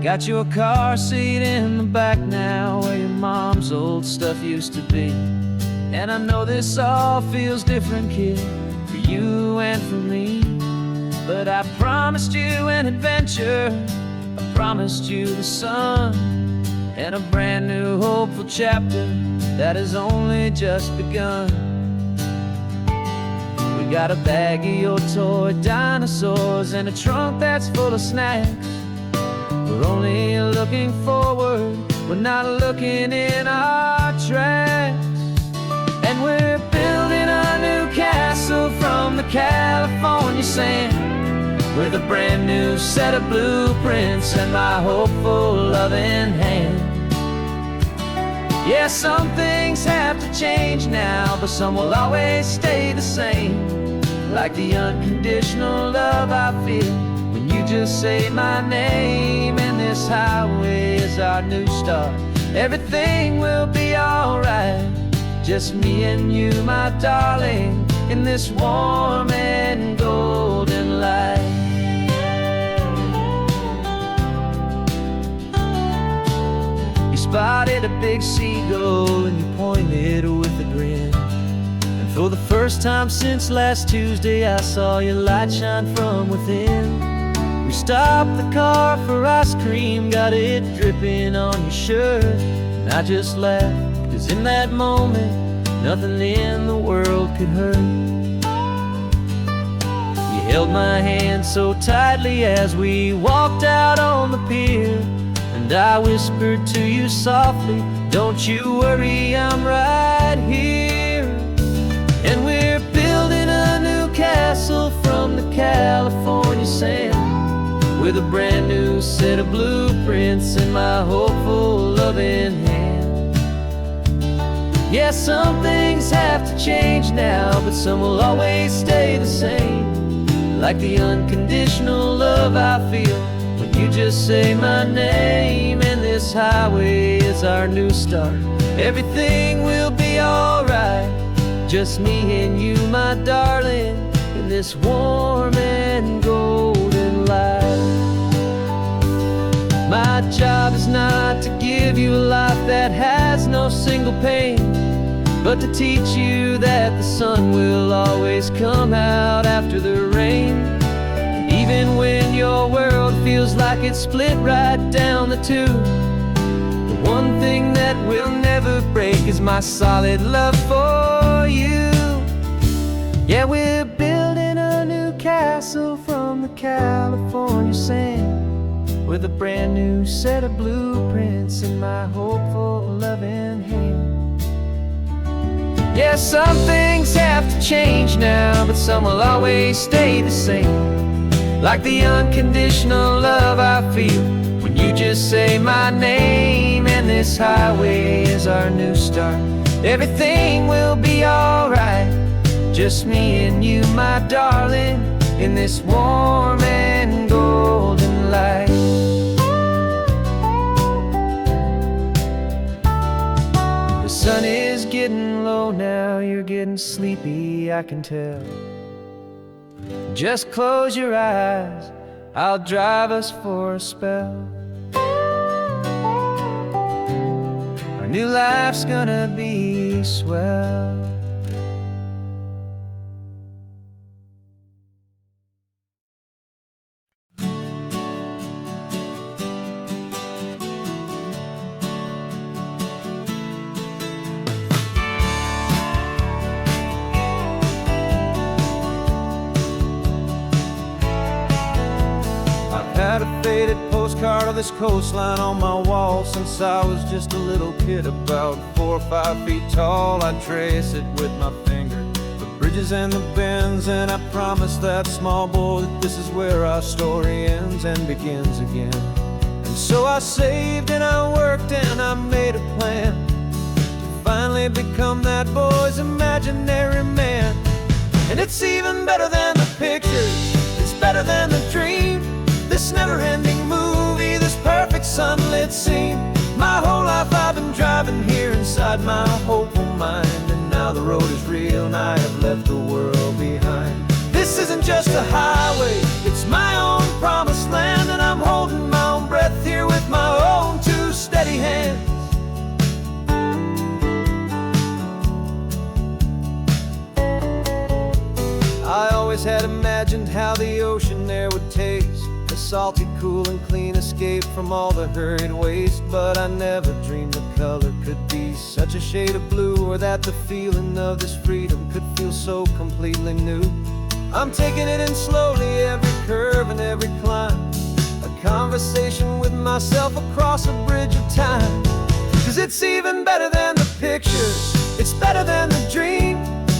Got your car seat in the back now, where your mom's old stuff used to be. And I know this all feels different, kid, for you and for me. But I promised you an adventure, I promised you the sun, and a brand new hopeful chapter that has only just begun. We got a bag of your toy dinosaurs and a trunk that's full of snacks. We're only looking forward, we're not looking in our tracks. And we're building a new castle from the California sand, with a brand new set of blueprints and my hopeful loving hand. Yeah, some things have to change now, but some will always stay the same. Like the unconditional love I feel when you just say my name. And this highway is our new start, everything will be alright. Just me and you, my darling, in this warm and golden light. You spotted a big seagull and you pointed with a grin. And for the first time since last Tuesday, I saw your light shine from within. We stopped the car for ice cream, got it dripping on your shirt. And I just laughed, 'cause in that moment, nothing in the world could hurt. You held my hand so tightly as we walked out on the pier, and I whispered to you softly, don't you worry, I'm right here. And we're building a new castle from the California sand, with a brand new set of blueprints in my hopeful loving hand. Yeah, some things have to change now, but some will always stay the same. Like the unconditional love I feel when you just say my name. And this highway is our new start, everything will be alright. Just me and you, my darling, in this warm and golden light. My job is not to give you a life that has no single pain, but to teach you that the sun will always come out after the rain. And even when your world feels like it's split right down the two, the one thing that will never break is my solid love for you. Yeah, we're building a new castle from the California sand, with a brand new set of blueprints in my hopeful loving hand. Yeah, some things have to change now, but some will always stay the same. Like the unconditional love I feel when you just say my name. And this highway is our new start, everything will be alright. Just me and you, my darling, in this warm and golden light. The sun is getting low now, you're getting sleepy, I can tell. Just close your eyes, I'll drive us for a spell. Our new life's gonna be swell. Had a faded postcard of this coastline on my wall since I was just a little kid, about 4 or 5 feet tall. I trace it with my finger, the bridges and the bends, and I promised that small boy that this is where our story ends and begins again. And so I saved and I worked and I made a plan to finally become that boy's imaginary man. And it's even better than the pictures, it's better than the dream. This never-ending movie, this perfect sunlit scene. My whole life I've been driving here inside my hopeful mind, and now the road is real and I have left the world behind. This isn't just a highway, it's my own promised land, and I'm holding my own breath here with hands. I always had imagined how the ocean air would taste, a salty, cool and clean escape from all the hurried waste. But I never dreamed the color could be such a shade of blue, or that the feeling of this freedom could feel so completely new. I'm taking it in slowly, every curve and every climb, a conversation with myself across a bridge of time. 'Cause it's even better than the pictures, it's better than the dream,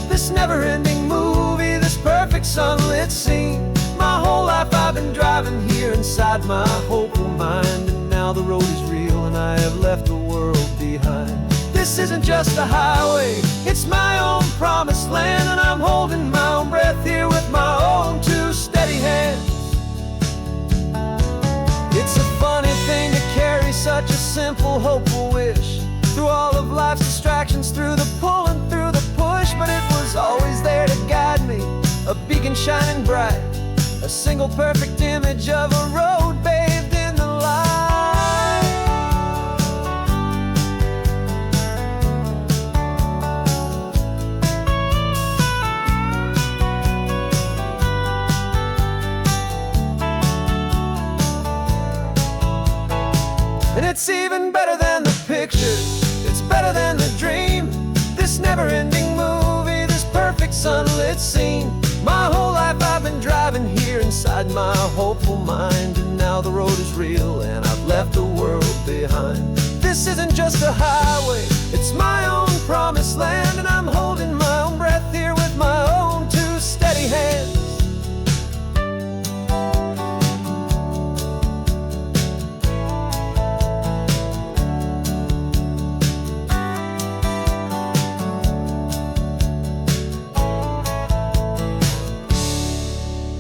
this never-ending movie, this perfect sunlit scene. My whole life I've been driving here inside my hopeful mind, and now the road is real and I have left the world behind. This isn't just a highway, it's my own promised land, and I'm holding my own breath here with my own two steady hands. It's a funny thing to carry such a simple, hopeful wish through all of life's distractions, through the pull and through the push. But it was always there to guide me, a beacon shining bright, a single perfect image of a road bathed in the light. And it's even better than the pictures, it's better than the dream, this never-ending movie, this perfect sunlit scene. My whole life I've been driving here inside my hopeful mind, and now the road is real and I've left the world behind. This isn't just a highway, it's my own promised land, and I'm holding my own breath here with my own two steady hands.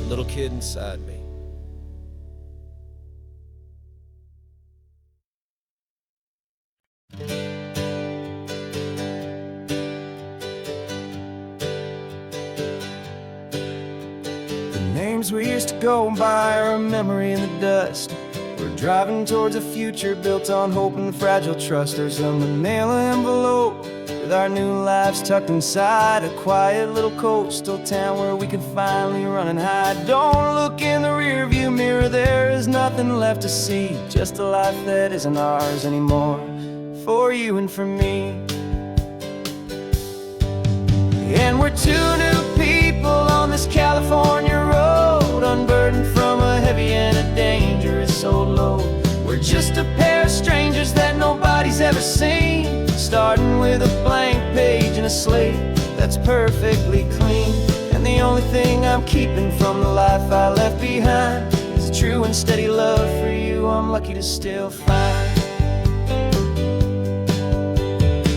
Little kid inside me. The names we used to go by are a memory in the dust. We're driving towards a future built on hope and fragile trust. There's a manila envelope with our new lives tucked inside, a quiet little coastal town where we can finally run and hide. Don't look in the rearview mirror, there is nothing left to see, just a life that isn't ours anymore, for you and for me. And we're two new people on this California road, unburdened from a heavy and a dangerous old load. We're just a pair of strangers that nobody's ever seen, starting with a blank page and a slate that's perfectly clean. And the only thing I'm keeping from the life I left behind is a true and steady love for you I'm lucky to still find.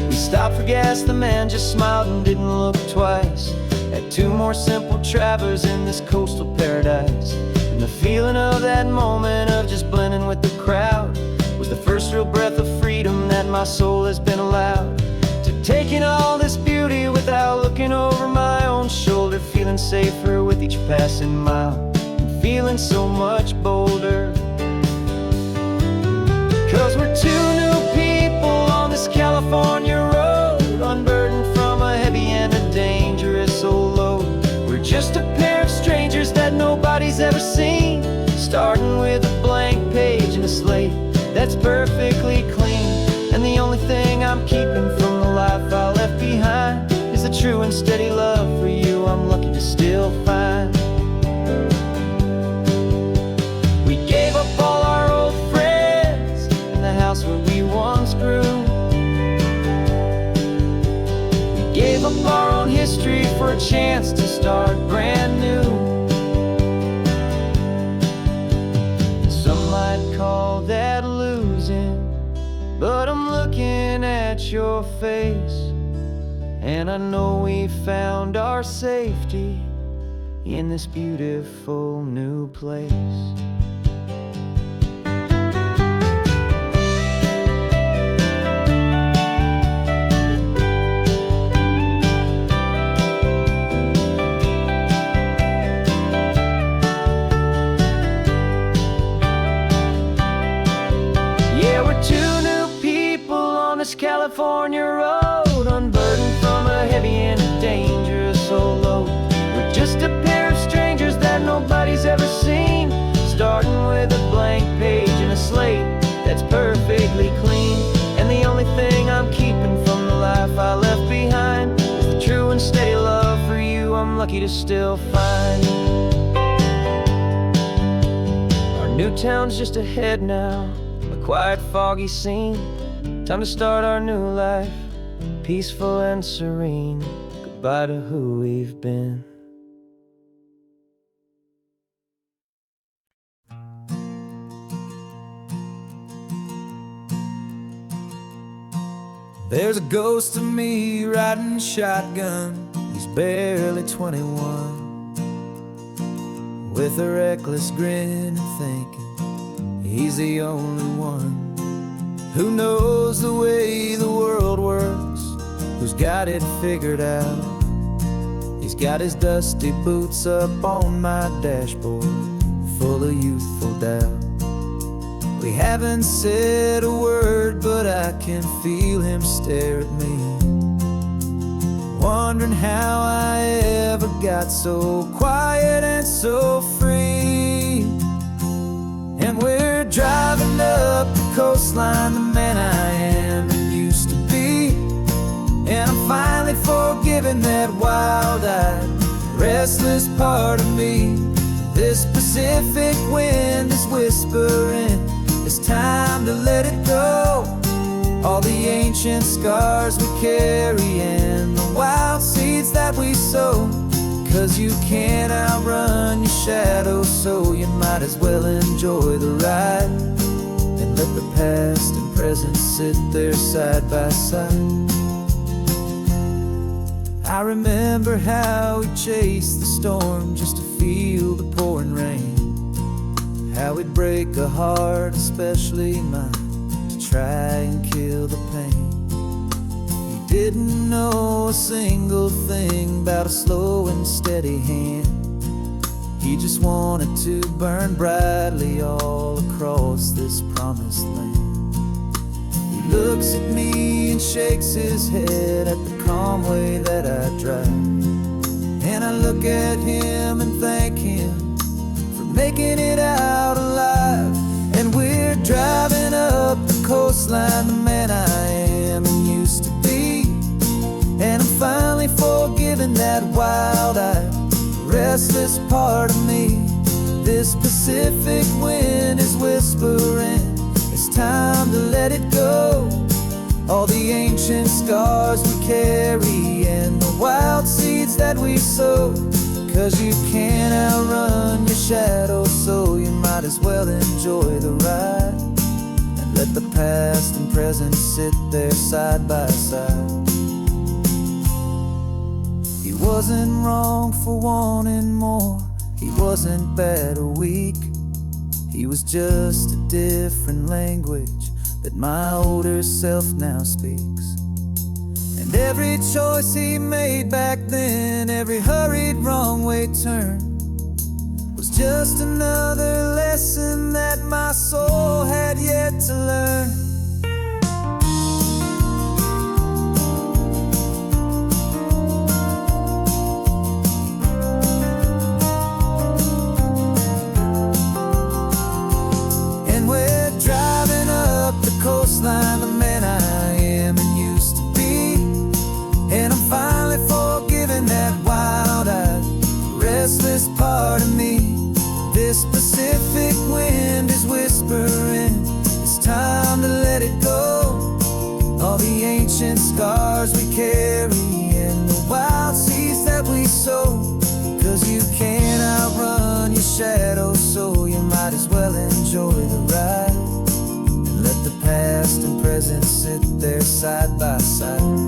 We stopped for gas, the man just smiled and didn't look twice. Had two more simple travelers in this coastal paradise. And the feeling of that moment of just blending with the crowd was the first real breath of freedom that my soul has been allowed to take in all this beauty without looking over my own shoulder, feeling safer with each passing mile and feeling so much bolder. 'Cause we're two new people on this California road, unburdened from a heavy and a dangerous old load. We're just a pair of strangers that nobody's ever seen, starting with a blank page and a slate that's perfectly clean. And the only thing I'm keeping from the life I left behind is a true and steady love for you I'm lucky to still find. We gave up all our old friends and the house where we once grew. We gave up our own history for a chance to start brand new. Some might call that losing, but I'm looking at your face, and I know we found our safety in this beautiful new place. Yeah, we're two new people ever seen. Starting with a blank page and a slate that's perfectly clean. And the only thing I'm keeping from the life I left behind is the true and steady love for you I'm lucky to still find. Our new town's just ahead now, a quiet, foggy scene. Time to start our new life, peaceful and serene. Goodbye to who we've been. There's a ghost of me riding shotgun. He's barely 21, with a reckless grin and thinking he's the only one who knows the way the world works, who's got it figured out. He's got his dusty boots up on my dashboard, full of youthful doubt. We haven't said a word, but I can feel him stare at me, wondering how I ever got so quiet and so free. And we're driving up the coastline, the man I am and used to be. And I'm finally forgiving that wild-eyed, restless part of me. This Pacific wind is whispering, it's time to let it go. All the ancient scars we carry and the wild seeds that we sow. 'Cause you can't outrun your shadow, so you might as well enjoy the ride and let the past and present sit there side by side. I remember how we chased the storm just to feel the pouring rain, how we'd break a heart, especially mine, to try and kill the pain. He didn't know a single thing about a slow and steady hand. He just wanted to burn brightly all across this promised land. He looks at me and shakes his head at the calm way that I drive, and I look at him and thank him for making it out alive. And we're driving up the coastline, the man I am and used to be. And I'm finally forgiving that wild-eyed, restless part of me. This Pacific wind is whispering, it's time to let it go. All the ancient scars we carry and the wild seeds that we sow. 'Cause you can't outrun your shadow, so you might as well enjoy the ride and let the past and present sit there side by side. He wasn't wrong for wanting more, he wasn't bad or weak. He was just a different language that my older self now speaks. And every choice he made back then, every hurried wrong way turn, was just another lesson that my soul had yet to learn. And we're driving up the coastline, the man I am and used to be. And I'm finally forgiving that wild-eyed, restless part of me. This Pacific wind is whispering, it's time to let it go. All the ancient scars we carry and the wild seeds that we sow. 'Cause you can't outrun your shadow, so you might as well enjoy the ride and let the past and present sit there side by side.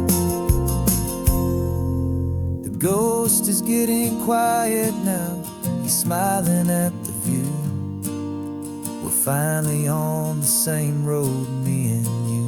The ghost is getting quiet now, he's smiling at the view. We're finally on the same road, me and you.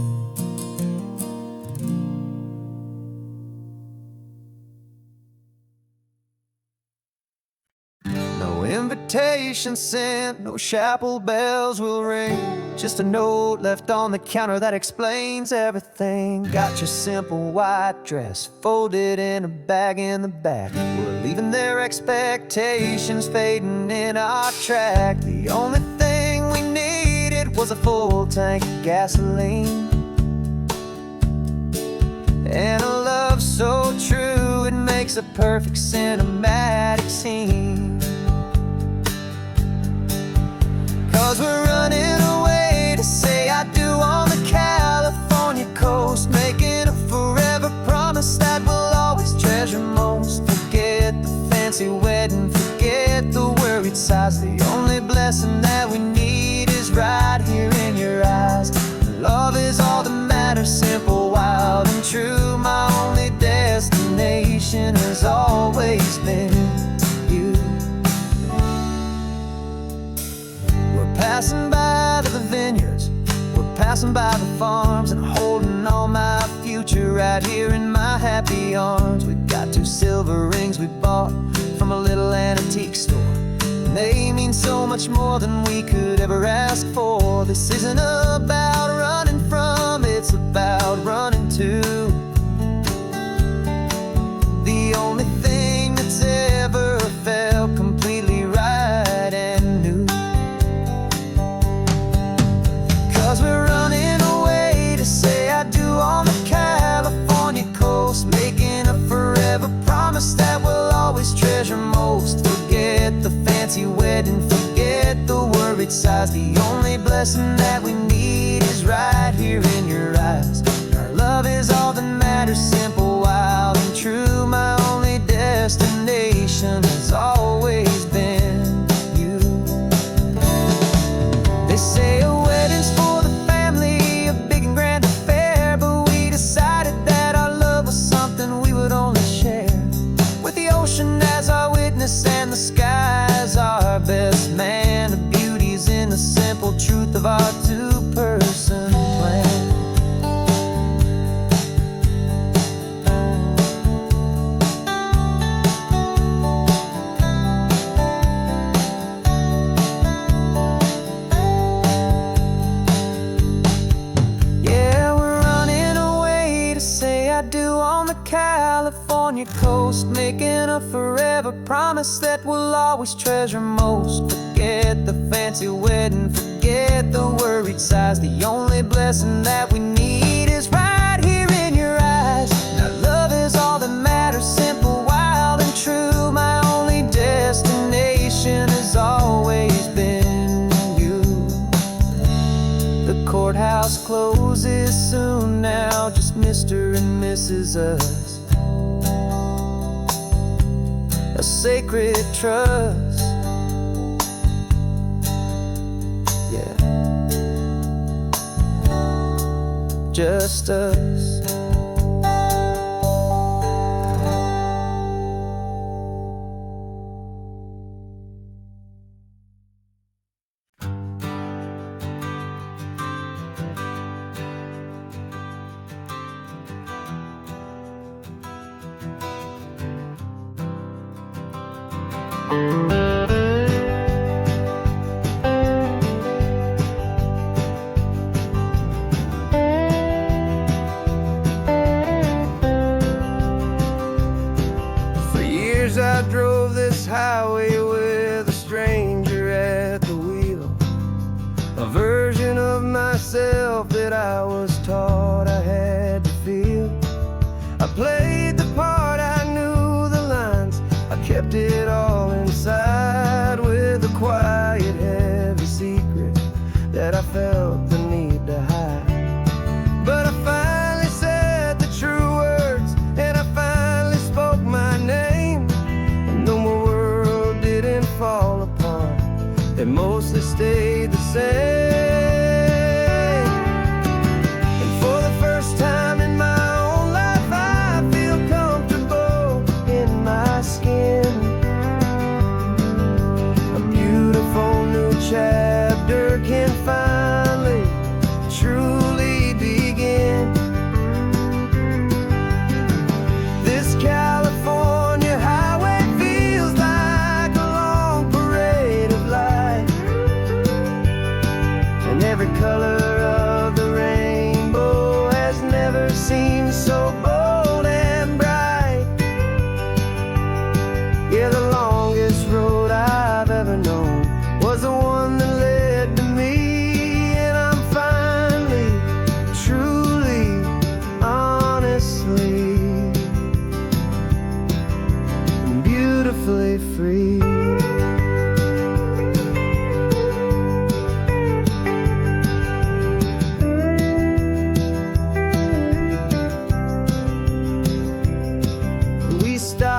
No invitation sent, no chapel bells will ring. Just a note left on the counter that explains everything. Got your simple white dress folded in a bag in the back. We're leaving their expectations fading in our track. The only thing we needed was a full tank of gasoline, and a love so true it makes a perfect cinematic scene. 'Cause we're running away to say I do on the California coast, making a forever promise that we'll always treasure most. Forget the fancy wedding, forget the worried sighs. The only blessing that we need is right here in your eyes. Love is all that matters, simple, wild, and true. My only destination has always been you. We're passing by the vineyards, we're passing by the farms, and holding all my future right here in my happy arms. We've got 2 silver rings we bought from a little antique store. They mean so much more than we could ever ask for. This isn't about running from, it's about running to the only thing that's ever felt completely right and new. 'Cause we're running away to say I do on the California coast, making a forever promise that we'll always treasure most. Forget the fancy wedding, forget the worried sighs. The only blessing that we need is right here in your eyes. Our love is all that matters, simple, wild, and true. My only destination has always been you. They say a wedding's for the family, a big and grand affair, but we decided that our love was something we would only share with the ocean as our witness and the sky as our best man. The beauty's in the simple truth of our 2-person plan. Yeah, we're running away to say I do on the California coast, making a forever promise that we'll always treasure most. Forget the fancy wedding, forget the worried sighs. The only blessing that we need is right here in your eyes. Now love is all that matters, simple, wild, and true. My only destination has always been you. The courthouse closes soon now, just Mr. and Mrs. Us, a sacred trust. Yeah, just us. For years I drove this highway with a stranger at the wheel, a version of myself that I was taught I had to feel. I played the part, I knew the lines, I kept it all inside with a quiet, heavy secret that I felt the need to hide. But I finally said the true words, and I finally spoke my name. And though my world didn't fall apart, it mostly stayed the same. And for the first time in my own life, I feel comfortable in my skin. A beautiful new chapter can finally truly begin. This California highway feels like a long parade.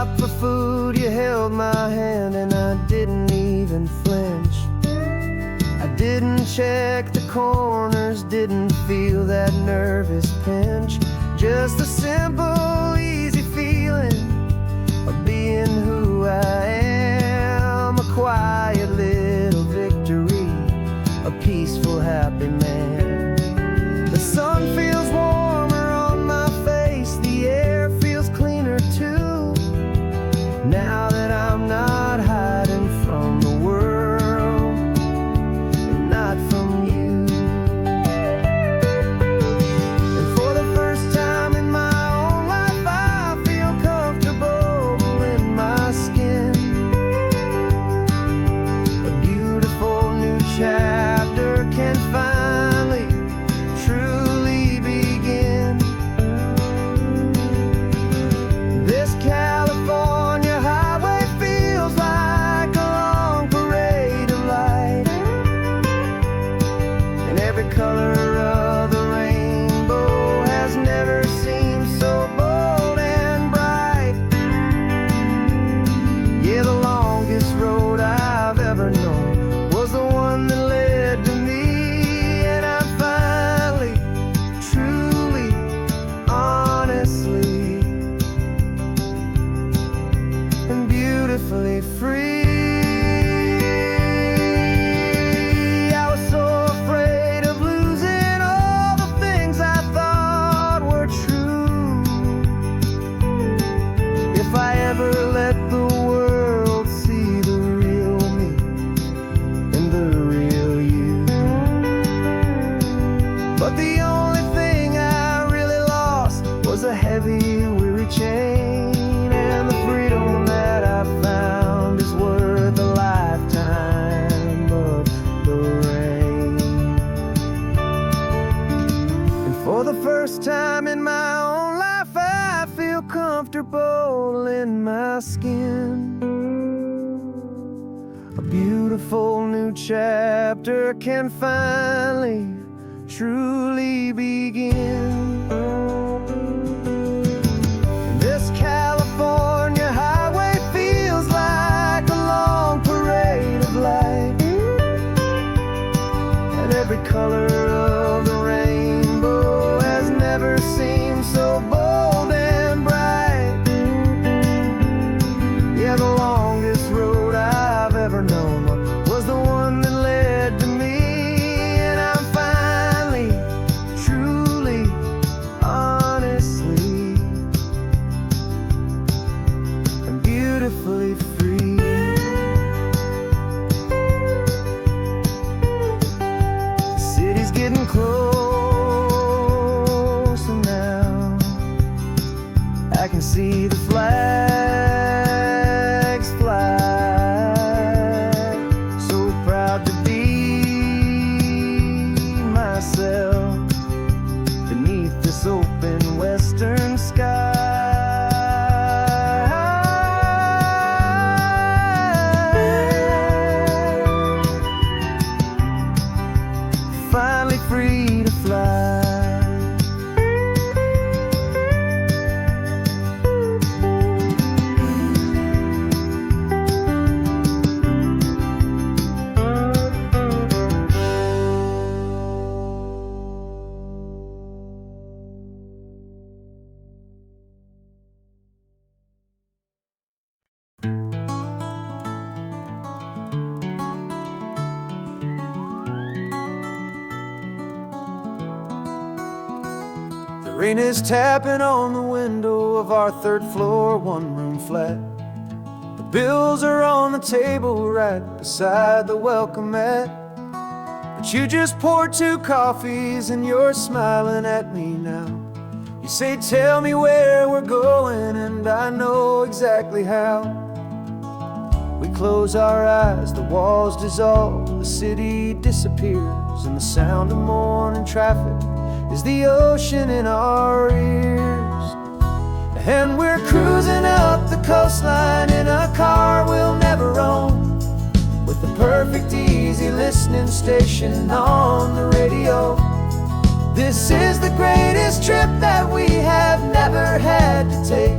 stopped for food, you held my hand and I didn't even flinch. I didn't check the corners, didn't feel that nervous pinch. Just a simple, easy feeling of being who I am. A quiet little victory, a peaceful, happy man. The sun feels warmer on my face, the air feels cleaner too. Now that I'm not hiding from the world, and not from you. And for the first time in my own life, I feel comfortable in my skin. A beautiful new chapter can finally, truly begin. This California highway feels like a long parade of light, and every color of the rainbow has never seemed so bold and bright. Yeah, the longest road I've ever known was the one that led to me, and I'm finally, truly, honestly, and beautifully free. I was so afraid of losing all the things I thought were true. If I ever let the world see the real me and the real you. But the only thing I really lost was a heavy, weary chain, and the freedom that I found is worth a lifetime of the rain. And for the first time in my own life, I feel comfortable in my skin. A beautiful new chapter can finally, truly begin. This California highway feels like a long parade of light, and every color of the rainbow has never seemed so bold and bright. Yeah, the longest road I've ever known was the one that led to me, and I'm finally, truly, honestly, and beautifully free. The city's getting closer now. I can see the flags fly. So proud to be myself beneath this open western sky. Finally free to fly. The rain is tapping on the window of our third floor, one-room flat. The bills are on the table right beside the welcome mat. But you just poured 2 coffees and you're smiling at me now. You say, tell me where we're going, and I know exactly how. We close our eyes, the walls dissolve, the city disappears, and the sound of morning traffic is the ocean in our ears. And we're cruising up the coastline in a car we'll never own, with the perfect easy listening station on the radio. This is the greatest trip that we have never had to take,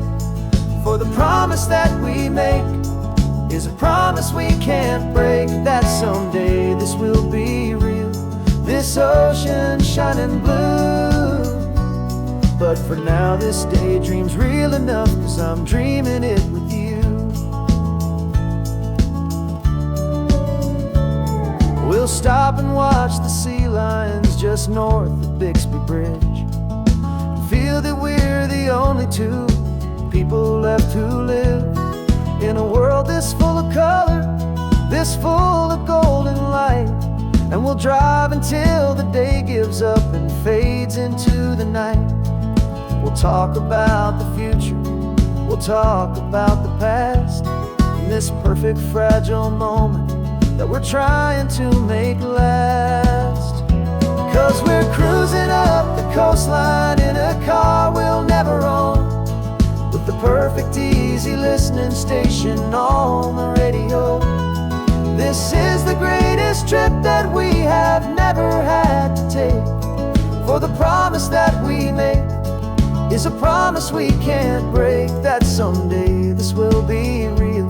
for For the promise that we make is a promise we can't break, that someday this will be real, this ocean shining blue. But for now this daydream's real enough, 'cause I'm dreaming it with you. We'll stop and watch the sea lions just north of Bixby Bridge, feel that we're the only two people left who live in a world this full of color, this full of golden light. And we'll drive until the day gives up and fades into the night. We'll talk about the future, we'll talk about the past, in this perfect fragile moment that we're trying to make last. 'Cause we're cruising up the coastline in a car we'll never own, with the perfect easy listening station on the radio. This is the greatest trip that we have never had to take. For the promise that we make is a promise we can't break, that someday this will be real,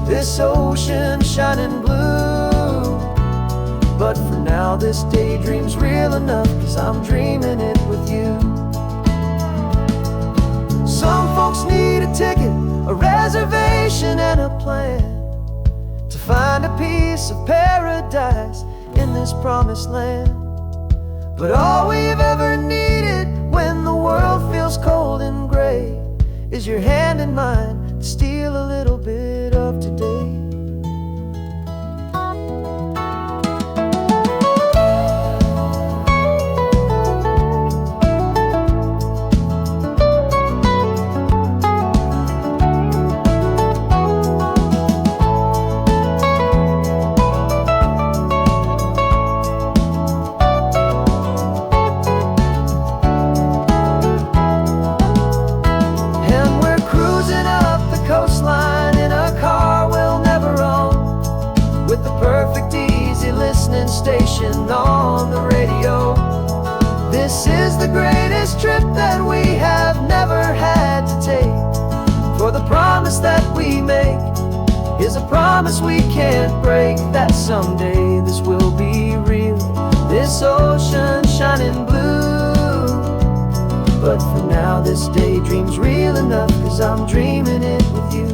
this ocean shining blue. But for now this daydream's real enough, 'cause I'm dreaming it with you. Some folks need a ticket, a reservation and a plan to find a piece of paradise in this promised land. But all we've ever needed when the world feels cold and gray is your hand in mine to steal a little bit of today. Station on the radio. This is the greatest trip that we have never had to take. For the promise that we make is a promise we can't break, that someday this will be real, this ocean shining blue. But for now this daydream's real enough, 'cause I'm dreaming it with you.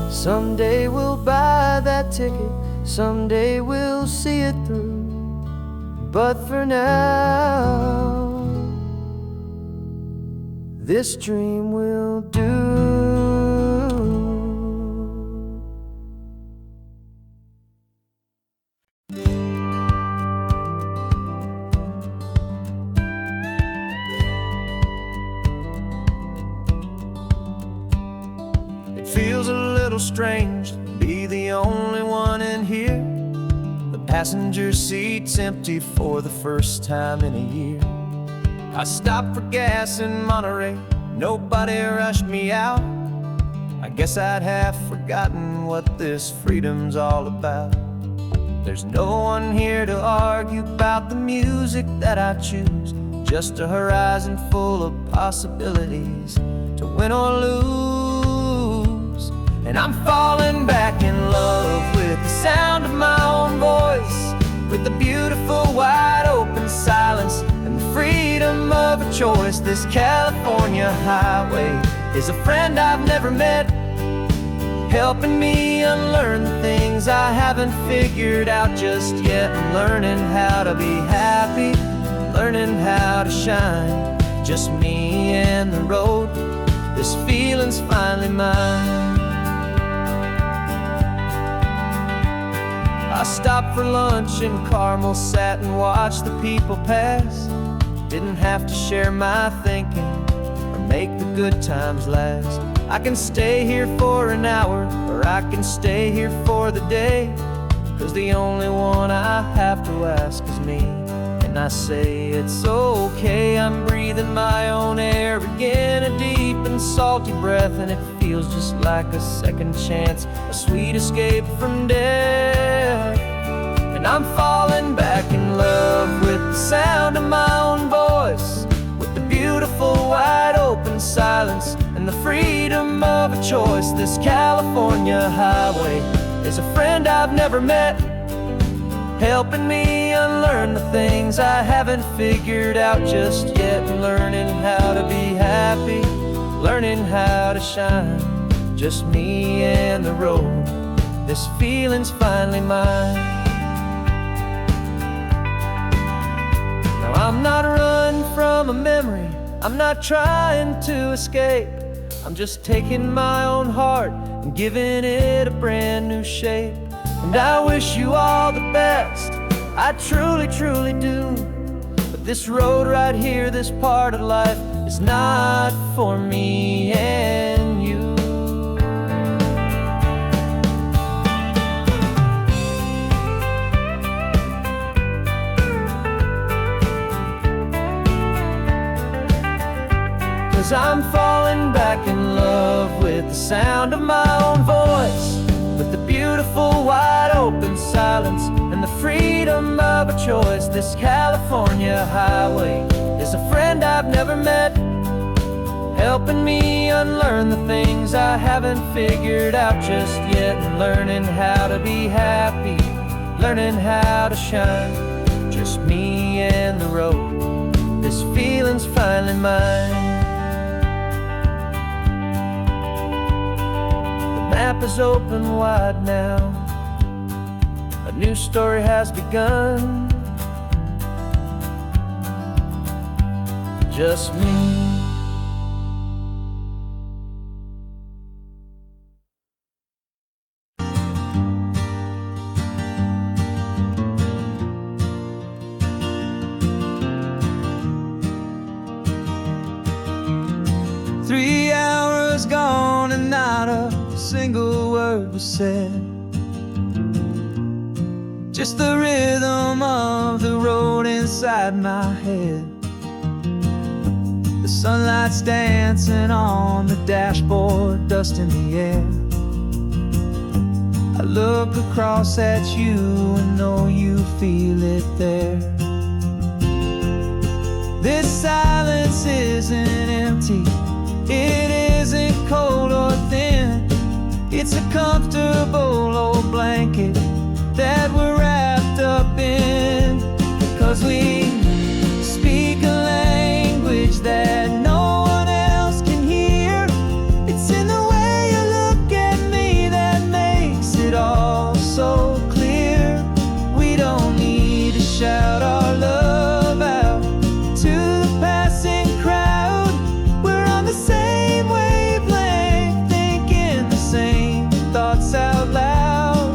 Someday we'll buy that ticket, someday we'll see it through. But for now, this dream will do. It feels a little strange to be the only one in here. The passenger seat's empty for the first time in a year. I stopped for gas in Monterey, nobody rushed me out. I guess I'd have forgotten what this freedom's all about. There's no one here to argue about the music that I choose, just a horizon full of possibilities to win or lose. And I'm falling back in love with the sound of my own voice, with the beautiful wide open silence and the freedom of a choice. This California highway is a friend I've never met, helping me unlearn the things I haven't figured out just yet. I'm learning how to be happy, learning how to shine, just me and the road. This feeling's finally mine. I stopped for lunch in Carmel, sat and watched the people pass. Didn't have to share my thinking or make the good times last. I can stay here for an hour, or I can stay here for the day, 'cause the only one I have to ask is me. And I say it's okay, I'm breathing my own air again, a deep and salty breath, and it feels just like a second chance, a sweet escape from death. And I'm falling back in love with the sound of my own voice, with the beautiful wide open silence and and the freedom of a choice. This California highway is a friend I've never met, helping me unlearn the things I haven't figured out just yet. Learning how to be happy, learning how to shine, just me and the road. This feeling's finally mine. Now I'm not running from a memory, I'm not trying to escape. I'm just taking my own heart and giving it a brand new shape. And I wish you all the best, I truly, truly do. But this road right here, this part of life, is not for me and you. Cause I'm falling back in love with the sound of my own voice, with the beautiful wide open silence and the freedom of a choice. This California highway is a friend I've never met, helping me unlearn the things I haven't figured out just yet. And learning how to be happy, learning how to shine, just me and the road. This feeling's finally mine. The map is open wide now, a new story has begun. Just me. Gone and not a single word was said, just the rhythm of the road inside my head. The sunlight's dancing on the dashboard, dust in the air. I look across at you and know you feel it there. This silence isn't empty, it isn't cold or thin. It's a comfortable old blanket that we're wrapped up in. Cause we speak a language that no one else can hear. It's in the way you look at me that makes it all so clear. We don't need to shout our love out to the passing crowd. We're on the same wavelength, thinking the same thoughts out loud.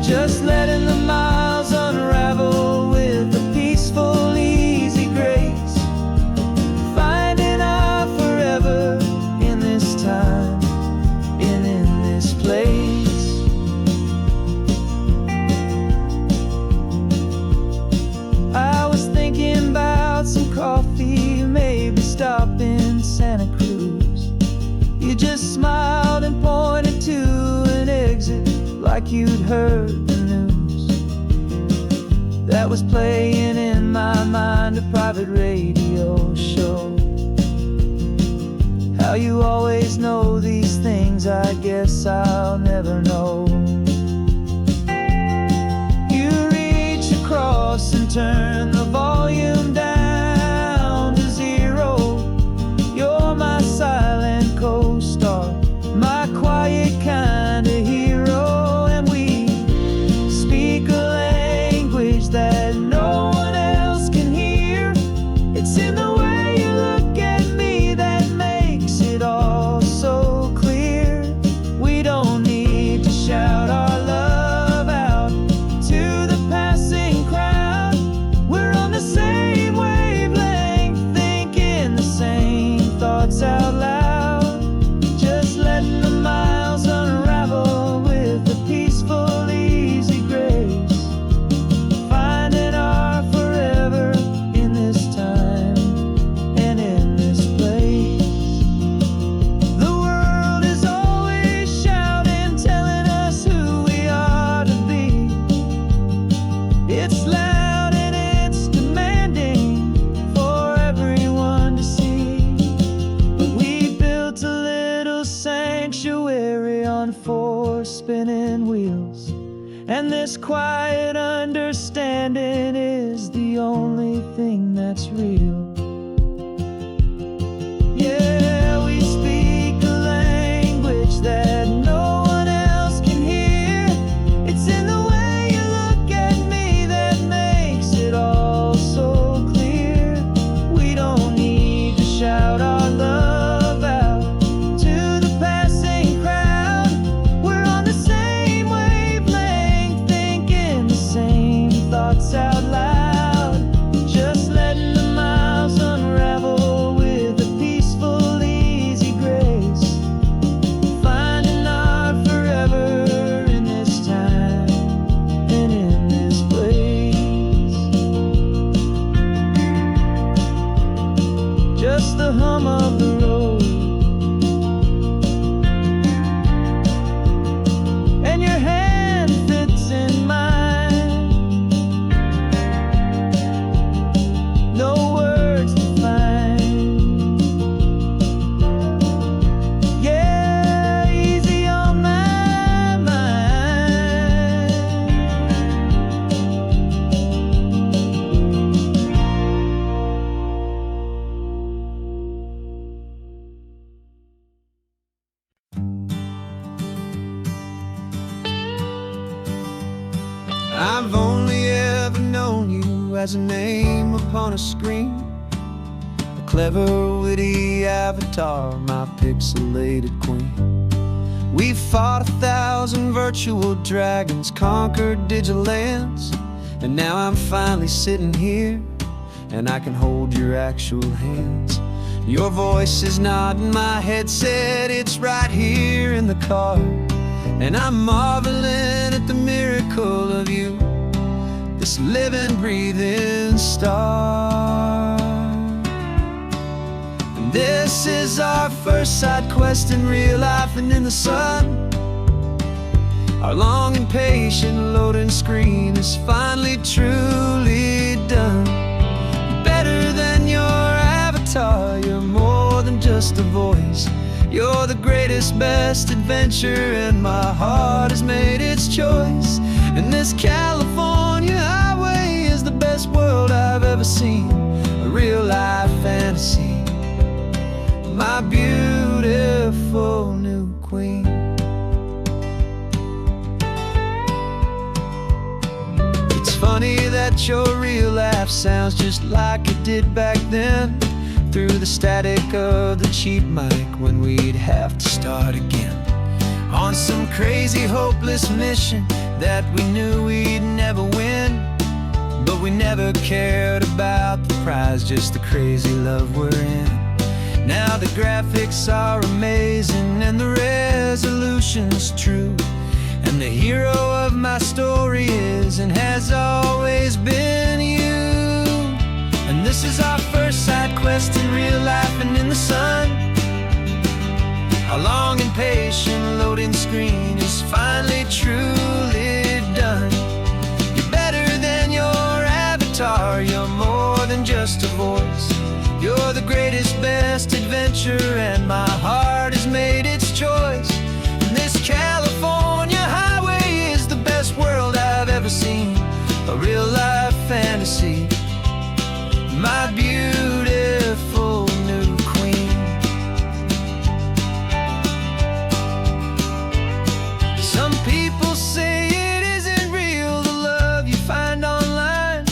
Just letting the miles unravel with a peaceful, easy grace. Finding our forever in this time and in this place. I was thinking about some coffee, maybe stop in Santa Cruz. You just smiled and pointed to an exit like you'd heard the news. That was playing in my mind, a private radio show. How you always know these things, I guess I'll never know. You reach across and turn the volume down to zero. You're my silent co-star, my quiet kind of hero. And we speak a language that no one else can hear. It's in the way you look at me that makes it all so clear. We don't need to shout our love out to the passing crowd. We're on the on four spinning wheels, and this quiet understanding is the only thing that's real. Yeah, we speak a language that no one else can hear. It's in the way you look at me that makes it all so clear. We don't need to shout our love out to the passing crowd. We're on the same wavelength, thinking the same thoughts out loud. Just letting the miles unravel with a peaceful, easy grace. Finding our forever in this time and in this place. Just the hum of the road and your hand fits in mine. No words to find. Yeah, easy on my mind. I've only ever known you as a name upon a screen, a clever, witty avatar, my pixelated queen. We fought 1,000 virtual dragons, conquered digital lands, and now I'm finally sitting here, and I can hold your actual hands. Your voice is not in my headset, it's right here in the car, and I'm marveling at the miracle of you, this living, breathing star. And this is our first side quest in real life and in the sun. Our long and patient loading screen is finally truly done. Better than your avatar, you're more than just a voice. You're the greatest, best adventure, and my heart has made its choice. And this California highway is the best world I've ever seen, a real life fantasy, my beautiful new queen. It's funny that your real life sounds just like it did back then, through the static of the cheap mic when we'd have to start again, on some crazy hopeless mission that we knew we'd never win. But we never cared about the prize, just the crazy love we're in. Now the graphics are amazing and the resolution's true, and the hero of my story is and has always been you. And this is our first side quest in real life and in the sun. Our long and patient loading screen is finally truly done. You're better than your avatar, you're more than just a voice. You're the greatest, best adventure, and my heart has made its choice. And this California highway is the best world I've ever seen, a real life fantasy, my beautiful new queen. Some people say it isn't real, the love you find online,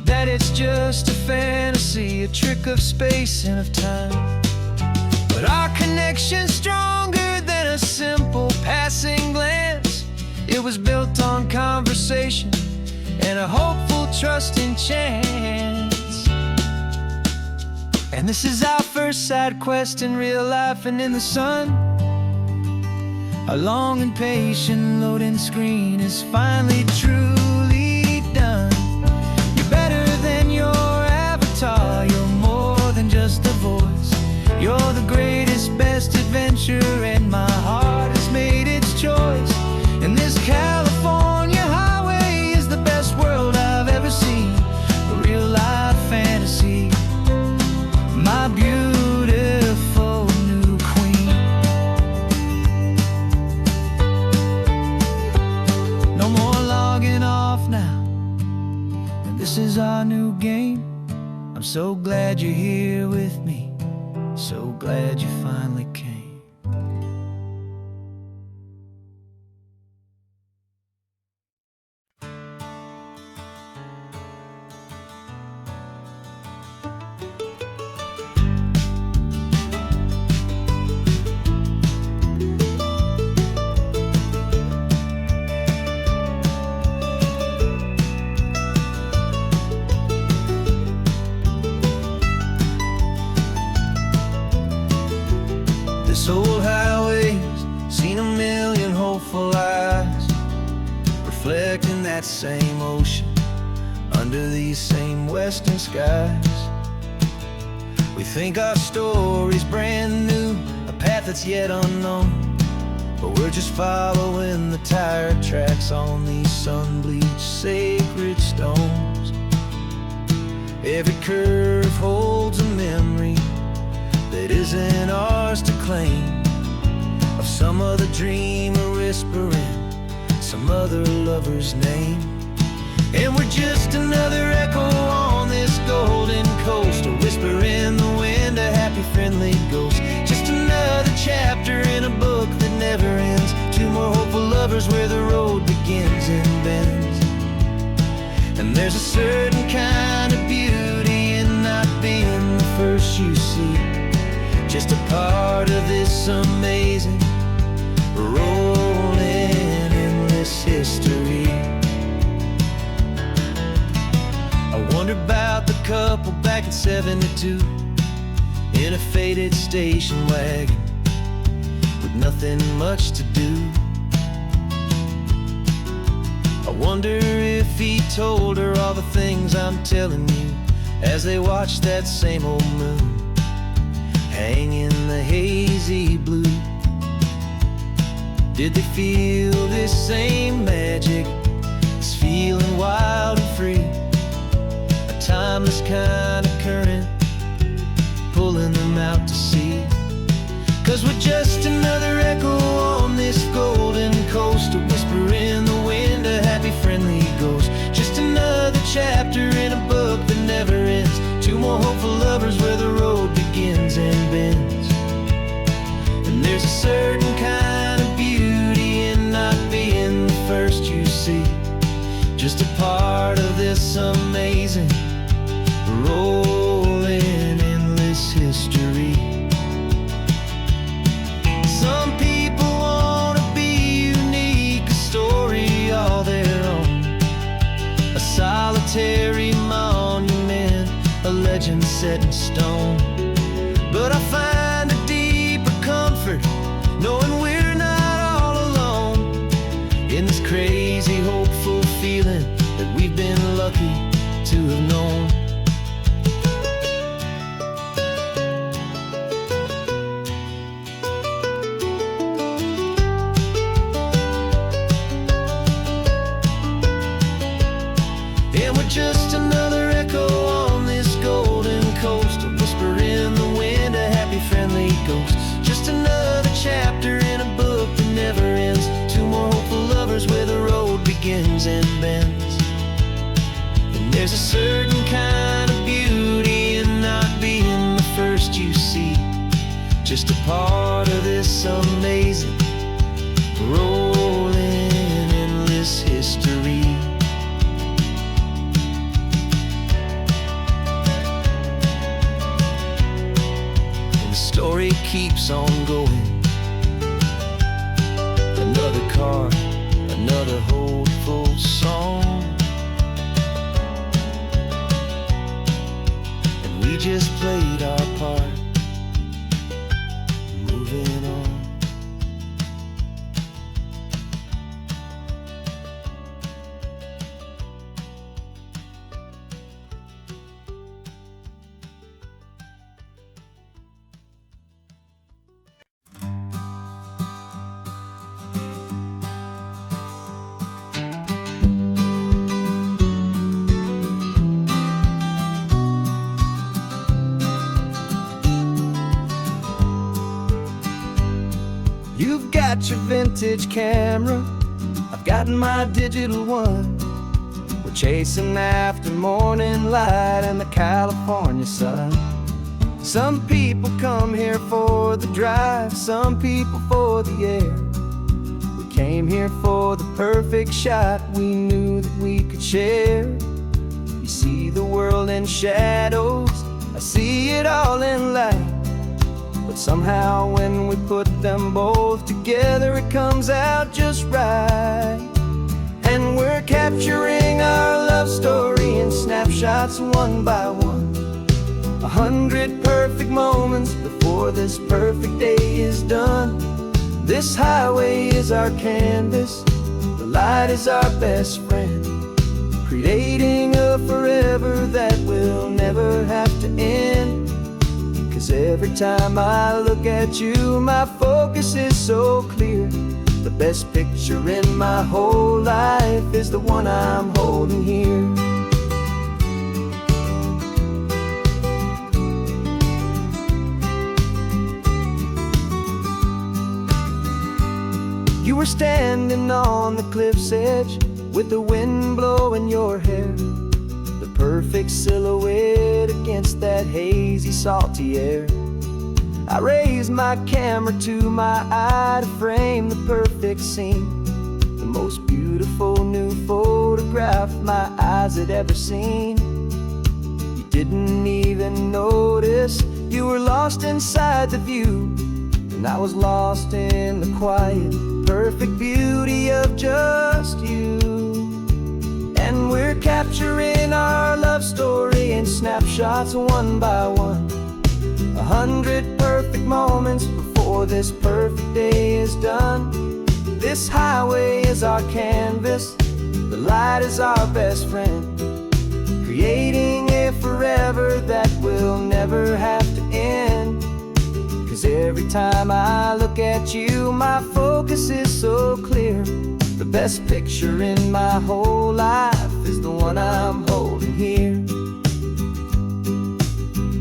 that it's just a fantasy, a trick of space and of time. But our connection's stronger than a simple passing glance. It was built on conversation and a hopeful, trusting chance. And this is our first side quest in real life and in the sun. Our long and patient loading screen is finally truly done. You're better than your avatar, you're more than just a voice. You're the greatest, best adventure, and my heart has made its choice. And this California highway is the best world I've ever seen, a real life fantasy, my beautiful new queen. So glad you're here with me, so glad you finally came. This old highway's seen a million hopeful eyes, reflecting that same ocean under these same western skies. We think our story's brand new, a path that's yet unknown, but we're just following the tire tracks on these sun-bleached sacred stones. Every curve holds a memory that isn't ours to claim, of some other dreamer whispering some other lover's name. And we're just another echo on this golden coast, a whisper in the wind, a happy friendly ghost. Just another chapter in a book that never ends, two more hopeful lovers where the road begins and bends. And there's a certain kind of beauty in not being the first you see, just a part of this amazing, rolling, endless history. I wonder about the couple back in '72 in a faded station wagon with nothing much to do. I wonder if he told her all the things I'm telling you as they watched that same old moon hang in the hazy blue. Did they feel this same magic, this feeling wild and free, a timeless kind of current pulling them out to sea? 'Cause we're just another echo on this golden coast, a whisper in the wind, a happy friendly ghost. Just another chapter in a book that never ends, two more hopeful lovers where the road begins and bends. And there's a certain kind of beauty in not being the first you see, just a part of this amazing, rolling, endless history. Some people want to be unique, a story all their own, a solitary monument, a legend set in stone. But I find a deeper comfort knowing we're not all alone in this crazy, hopeful feeling that we've been lucky to have known. And we're just another echo on this golden coast, a whisper in the wind, a happy friendly ghost. Just another chapter in a book that never ends, two more hopeful lovers where the road begins and bends. And there's a certain kind of beauty in not being the first you see, just a part of this amazing, rolling, endless history. Story keeps on going. Another car, another hopeful song, and we just played our part, moving on. You've got your vintage camera, I've got my digital one, with chasing after morning light and the California sun. Some people come here for the drive, some people for the air. We came here for the perfect shot we knew that we could share. You see the world in shadows, I see it all in light. But somehow when we put them both together, it comes out just right. And we're capturing our love story in snapshots one by one. 100 perfect moments before this perfect day is done. This highway is our canvas, the light is our best friend, creating a forever that will never have to end. 'Cause every time I look at you, my focus is so clear. The best picture in my whole life is the one I'm holding here. You were standing on the cliff's edge with the wind blowing your hair, the perfect silhouette against that hazy, salty air. I raised my camera to my eye to frame the perfect scene, the most beautiful new photograph my eyes had ever seen. You didn't even notice you were lost inside the view, and I was lost in the quiet, perfect beauty of just you. And we're capturing our love story in snapshots one by one. 100 perfect moments before this perfect day is done. This highway is our canvas, the light is our best friend, creating a forever that will never have to end. 'Cause every time I look at you, my focus is so clear. The best picture in my whole life is the one I'm holding here.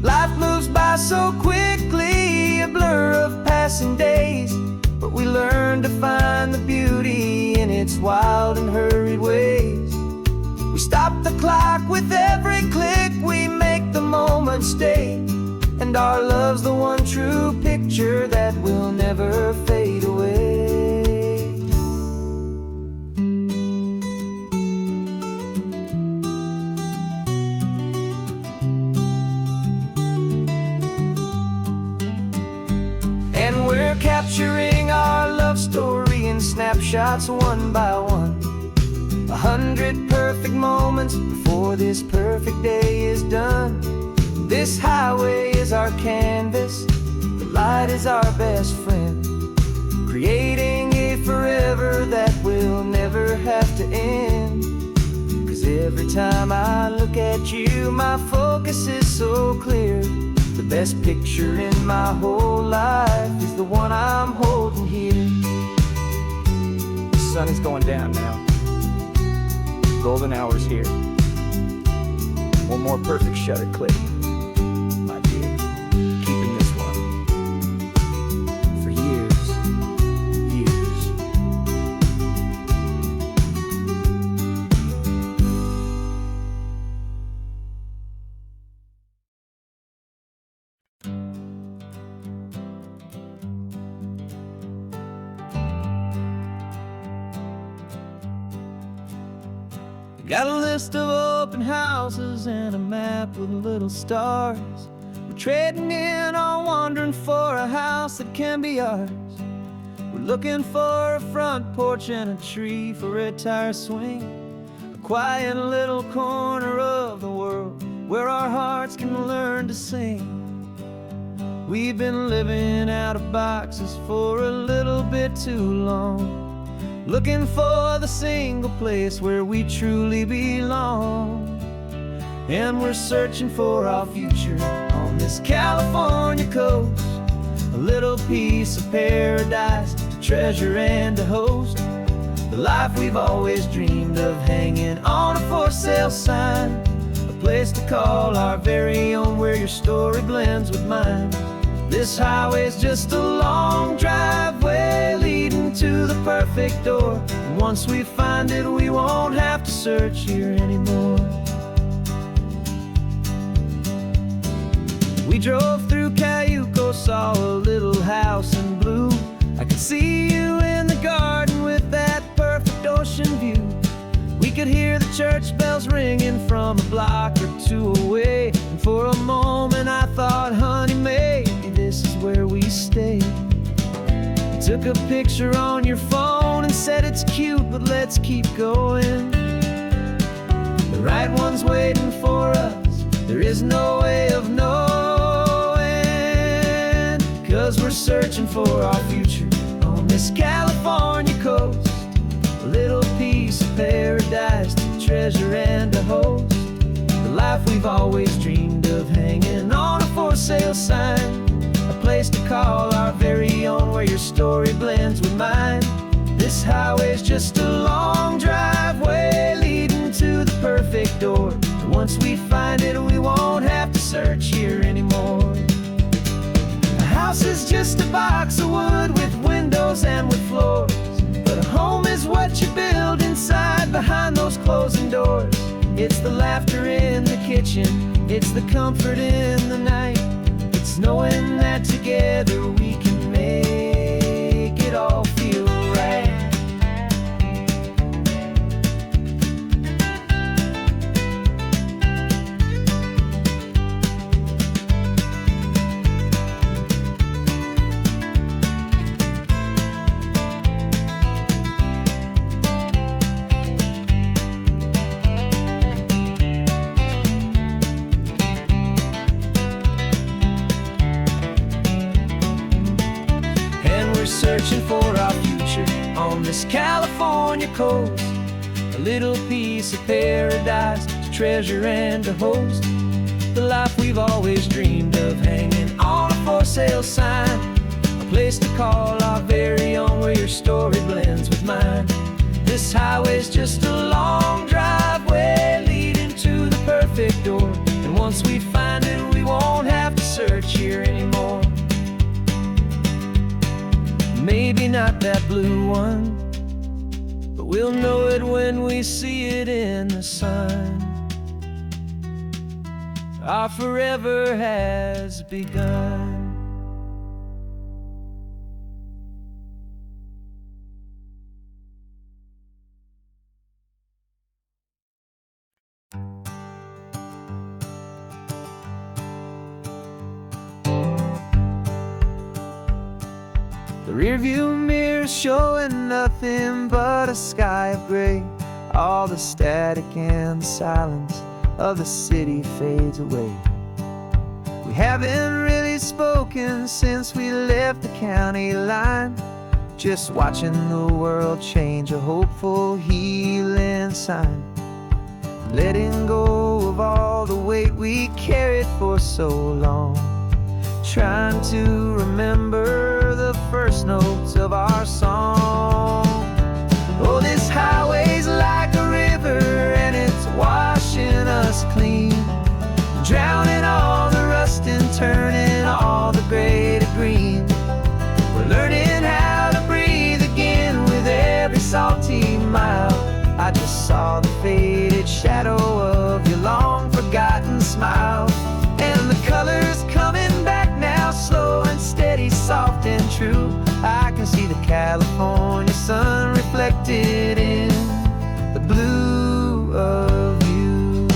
Life moves by so quickly, a blur of passing days, but we learn to find the beauty in its wild and hurried ways. We stop the clock with every click, we make the moment stay, and our love's the one true picture that will never fade away. And we're capturing our love story in snapshots one by one. 100 perfect moments before this perfect day is done. This highway is our canvas, the light is our best friend, creating a forever that will never have to end. 'Cause every time I look at you, my focus is so clear. The best picture in my whole life is the one I'm holding here. The sun is going down now. Golden hour's here. One more perfect shutter click, my dear. Keeping this one for years, years. Got a list of open houses and a map with little stars. We're trading in on wandering for a house that can be ours. We're looking for a front porch and a tree for a tire swing, a quiet little corner of the world where our hearts can learn to sing. We've been living out of boxes for a little bit too long, looking for the single place where we truly belong. And we're searching for our future on this California coast, a little piece of paradise to treasure and to host, the life we've always dreamed of, hanging on a for sale sign, a place to call our very own where your story blends with mine. This highway's just a long driveway leading to the perfect perfect door. And once we find it, we won't have to search here anymore. We drove through Cayuco, saw a little house in blue. I could see you in the garden with that perfect ocean view. We could hear the church bells ringing from a block or two away. And for a moment I thought, honey, maybe this is where we stay. You took a picture on your phone and said it's cute, but let's keep going. The right one's waiting for us, there is no way of knowing. 'Cause we're searching for our future on this California coast. A little piece of paradise to treasure and to host. The life we've always dreamed of, hanging on a for sale sign. A place to call our very own, where your story blends with mine. This highway's just a long driveway leading to the perfect door. And once we find it, we won't have to search here anymore. A house is just a box of wood with windows and with floors. But a home is what you build inside, behind those closing doors. It's the laughter in the kitchen, it's the comfort in the night. It's knowing that together we can make it all feel right. Searching for our future on this California coast. A little piece of paradise to treasure and to host. The life we've always dreamed of, hanging on a for sale sign. A place to call our very own, where your story blends with mine. This highway's just a long driveway leading to the perfect door. And once we find it, we won't have to search here anymore. Maybe not that blue one, but we'll know it when we see it in the sun. Our forever has begun. The rearview mirror showing nothing but a sky of gray. All the static and the silence of the city fades away. We haven't really spoken since we left the county line. Just watching the world change, a hopeful healing sign. Letting go of all the weight we carried for so long. Trying to remember the first notes of our song. Oh, this highway's like a river and it's washing us clean. Drowning all the rust and turning all the gray to green. We're learning how to breathe again with every salty mile. I just saw the faded shadow of your long forgotten smile. And the colors coming back now, slow and steady, soft and true. I can see the California sun reflected in the blue of you.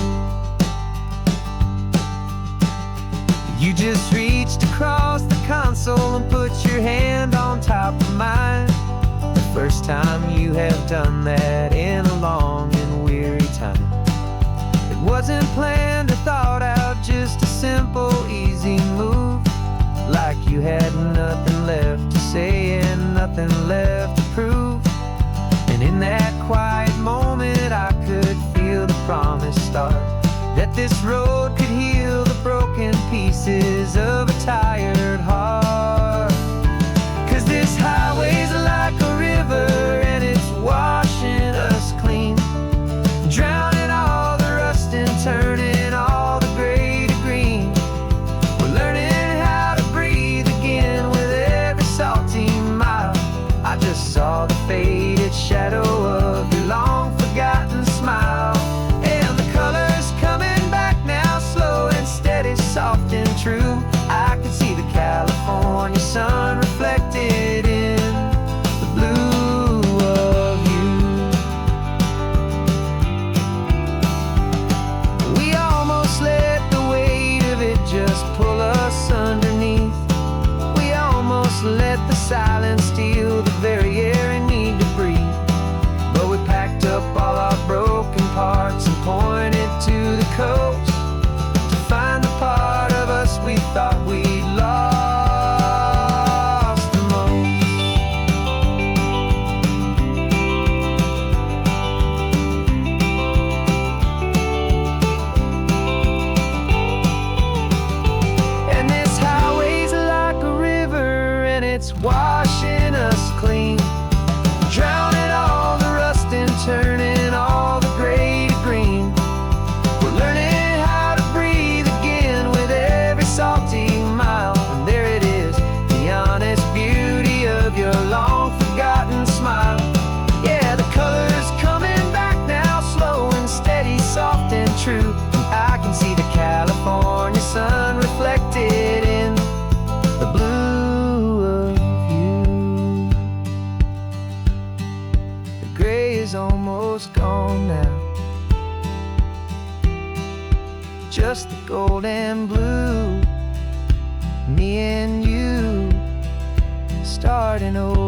You just reached across the console and put your hand on top of mine. The first time you have done that in a long and weary time. It wasn't planned or thought out, just a simple, easy move. Like you had nothing left to say and nothing left to prove. And in that quiet moment I could feel the promise start, that this road could heal the broken pieces of a tired heart. 'Cause this highway's like a river and it's washing us clean. Drowning all the rust and turning all the gray to green. We're learning how to breathe again with every salty mile. I just saw the fade silence steal the very air I need to breathe. But we packed up all our broken parts and pointed to the coast to find the part of us we thought we'd lost the most. And this highway's like a river, and it's washing us clean, drowning all the rust and turning all the gray to green. We're learning how to breathe again with every salty mile. And there it is, the honest beauty of your long forgotten smile. Yeah, the color's coming back now, slow and steady, soft and true. And I can see the California sun reflected in the blue of you. The gray is almost gone now, just the gold and blue. Me and you starting over.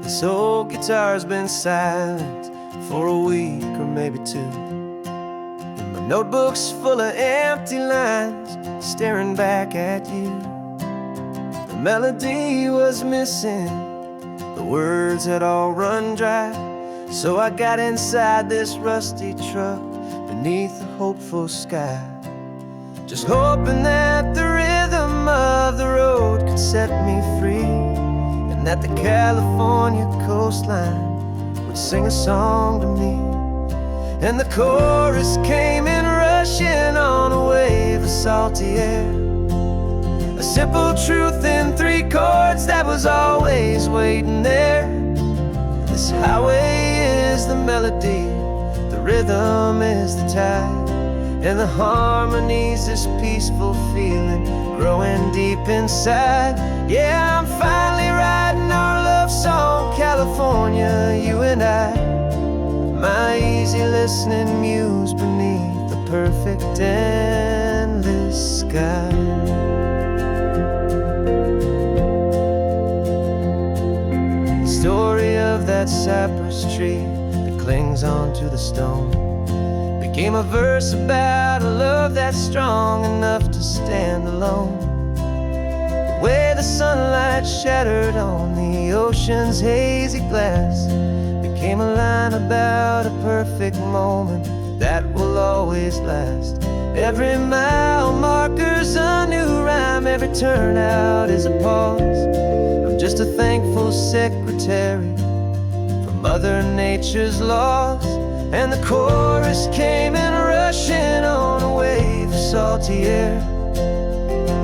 This old guitar's been silent for a week or maybe two, and my notebook's full of empty lines staring back at you. The melody was missing, the words had all run dry, so I got inside this rusty truck beneath the hopeful sky, just hoping that the rhythm of the road could set me free, and that the California coastline would sing a song to me. And the chorus came in rushing on a wave of salty air, a simple truth in 3 chords that was always waiting there. This highway is the melody, the rhythm is the tide, and the harmony's this peaceful feeling growing deep inside. Yeah, I'm finally writing our love song, California, you and I, my easy listening muse beneath the perfect endless sky. The story of that cypress tree that clings onto the stone became a verse about a love that's strong enough to stand alone. The way the sunlight shattered on the ocean's hazy glass became a line about a perfect moment that will always last. Every mile marker's a new rhyme, every turnout is a pause. I'm just a thankful secretary for Mother Nature's laws. And the chorus came in rushing on a wave of salty air,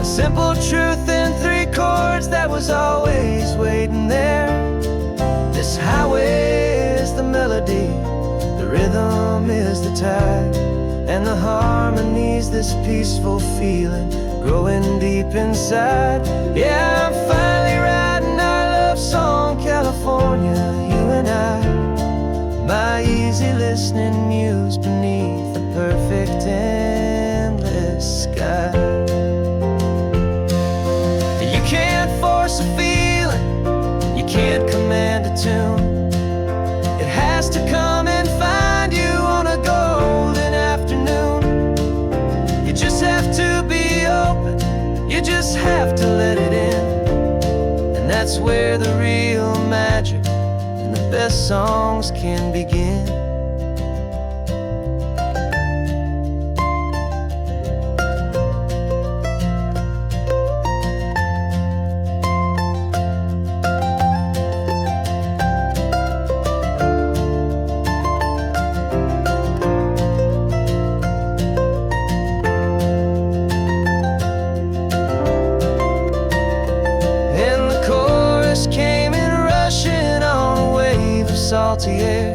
a simple truth in 3 chords that was always waiting there. This highway is the melody, the rhythm is the tide, and the harmony's this peaceful feeling growing deep inside. Yeah, I'm finally writing our love song, California, you and I, my easy listening muse beneath the perfect endless sky. You can't force a feeling, you can't command a tune. It has to come and find you on a golden afternoon. You just have to be open, you just have to let it in. And that's where the real magic and the best songs can begin. Salty air,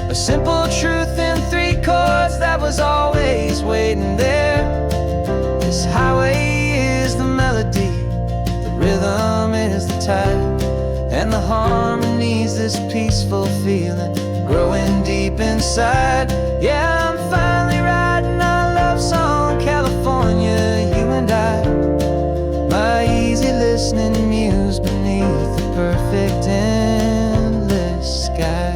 a simple truth in 3 chords that was always waiting there. this peaceful feeling growing deep inside. Yeah, I'm finally writing our love song, California, you and I. My easy listening muse beneath the perfect endless sky.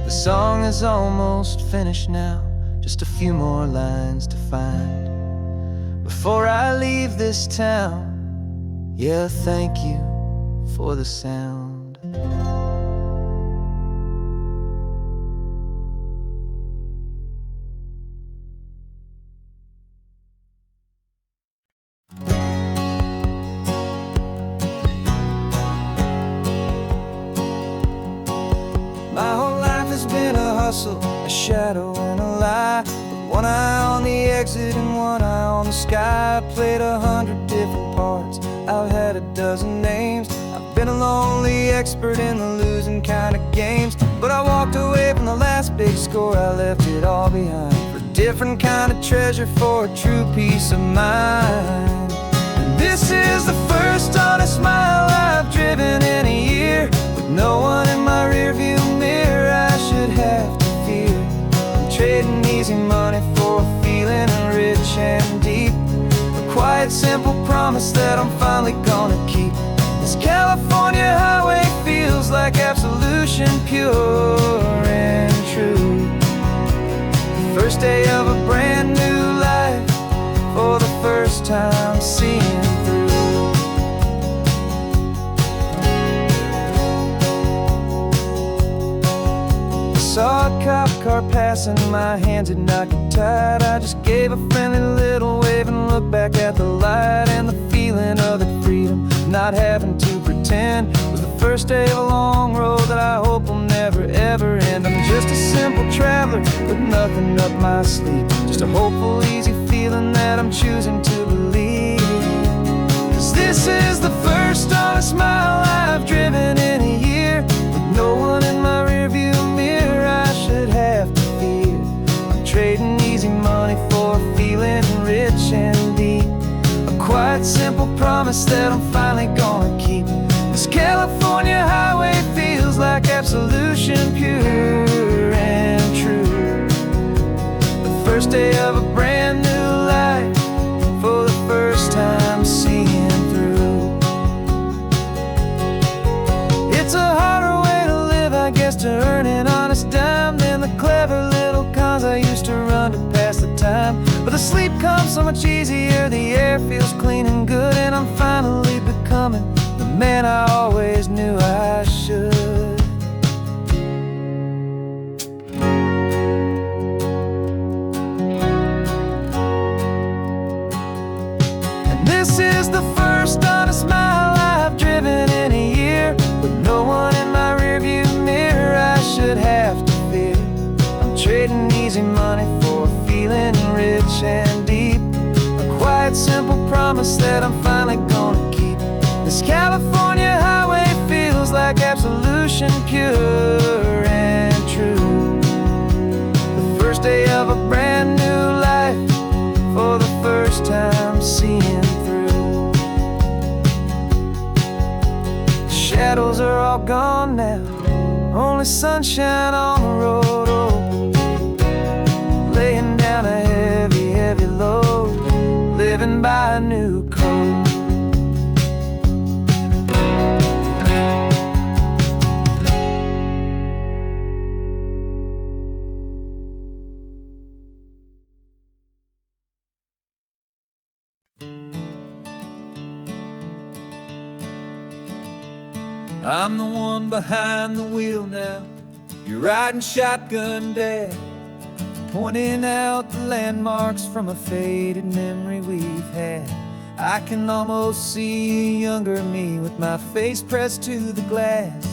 The song is almost finished now, just a few more lines to find before I leave this town. Yeah, thank you for the sound. My whole life has been a hustle, a shadow and a lie, with one eye on the exit and one eye on the sky. I played 100 different parts, I've had a dozen names. I've been a lonely expert in the losing kind of games, but I walked away from the last big score, I left it all behind for a different kind of treasure, for a true peace of mind. And this is the first honest mile I've driven in a year, with no one in my rearview mirror I should have to fear. I'm trading easy money for a feeling rich and deep, a quiet simple promise that I'm finally gonna keep. This California highway feels like absolution, pure and true. The first day of a brand new life, for the first time seeing through. Saw a cop car passing, my hands had not got tied. I just gave a friendly little wave and looked back at the light, and the feeling of the freedom, not having to pretend, was the first day of a long road that I hope will never ever end. I'm just a simple traveler with nothing up my sleeve, just a hopeful easy feeling that I'm choosing to believe. 'Cause this is the first honest mile I've driven in a year, with no one in my rearview mirror I should have to fear. I'm trading easy money for a feeling rich and deep, a quiet simple promise that I'm finally gonna keep. This California highway feels like absolution, pure and true. The first day of a brand new life, for the first time seeing through. It's a harder way to live, I guess, to earn an honest dime than the clever little cons I used to run to pass the time. But the sleep comes so much easier, the air feels clean and good, and I'm finally becoming the man I always knew I should. And this is the first honest mile I've driven in a year, with no one in my rearview mirror I should have to fear. I'm trading easy money for a feeling rich and deep, a quiet simple promise that I'm finally gonna keep. This California highway feels like absolution, pure and true. The first day of a brand new life, for the first time seeing through. The shadows are all gone now, only sunshine on the road. Oh, laying down a heavy, heavy load, living by a new code. I'm the one behind the wheel now, you're riding shotgun, Dad, pointing out the landmarks from a faded memory we've had. I can almost see a younger me with my face pressed to the glass,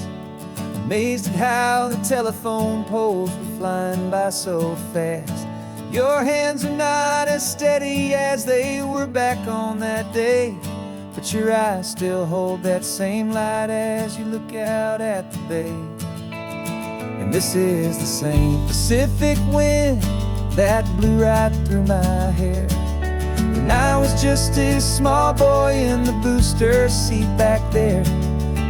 amazed at how the telephone poles were flying by so fast. Your hands are not as steady as they were back on that day, but your eyes still hold that same light as you look out at the bay. And this is the same Pacific wind that blew right through my hair when I was just a small boy in the booster seat back there.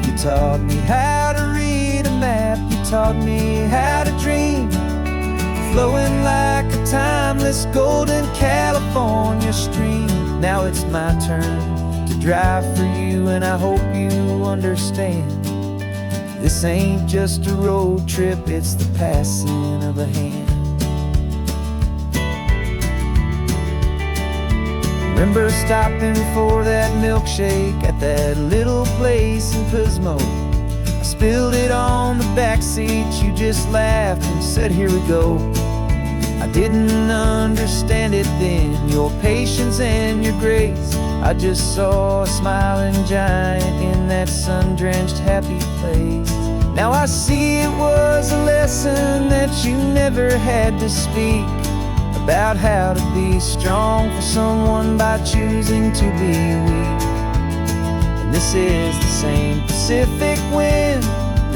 You taught me how to read a map, you taught me how to dream, flowing like a timeless golden California stream. Now it's my turn to drive for you, and I hope you understand. This ain't just a road trip, it's the passing of a hand. Remember stopping for that milkshake at that little place in Pismo. I spilled it on the back seat, you just laughed and said, here we go. I didn't understand it then, your patience and your grace. I just saw a smiling giant in that sun-drenched happy place. Now I see it was a lesson that you never had to speak, about how to be strong for someone by choosing to be weak. And this is the same Pacific wind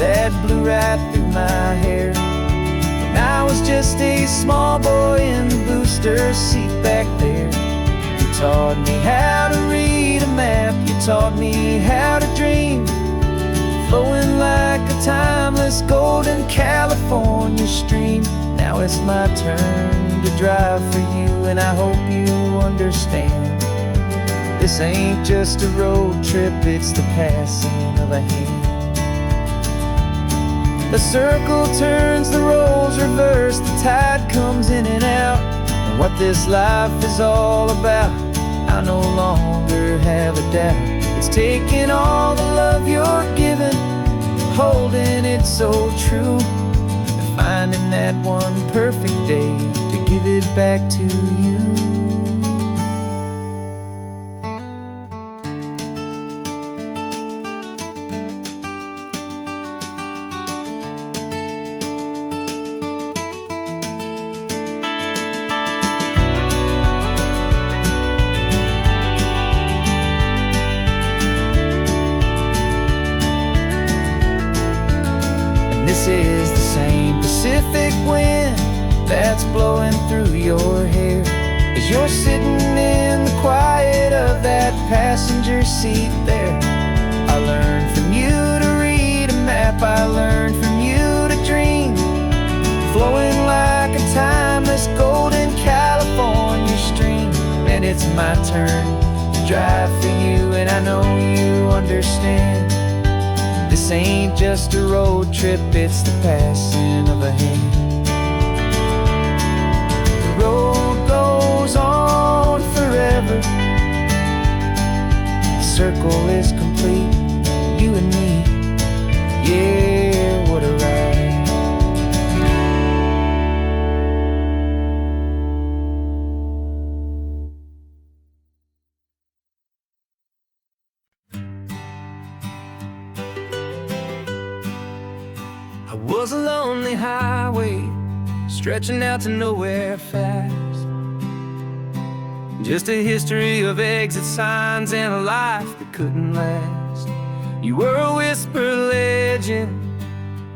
that blew right through my hair when I was just a small boy in the booster seat back there. You taught me how to read a map, you taught me how to dream, flowing like a timeless golden California stream. Now it's my turn to drive for you, and I hope you understand. This ain't just a road trip, it's the passing of a hand. The circle turns, the roles reverse, the tide comes in and out. And what this life is all about, I no longer have a doubt. It's taking all the love you're giving, holding it so true, and finding that one perfect day to give it back to you. This is the same Pacific wind that's blowing through your hair as you're sitting in the quiet of that passenger seat there. I learned from you to read a map, I learned from you to dream, flowing like a timeless golden California stream. And it's my turn to drive for you, and I know you understand. This ain't just a road trip, it's the passing of a hand. The road goes on forever, the circle is complete, you and me, yeah, what a ride. I was a lonely highway, stretching out to nowhere fast. Just a history of exit signs and a life that couldn't last. You were a whisper legend,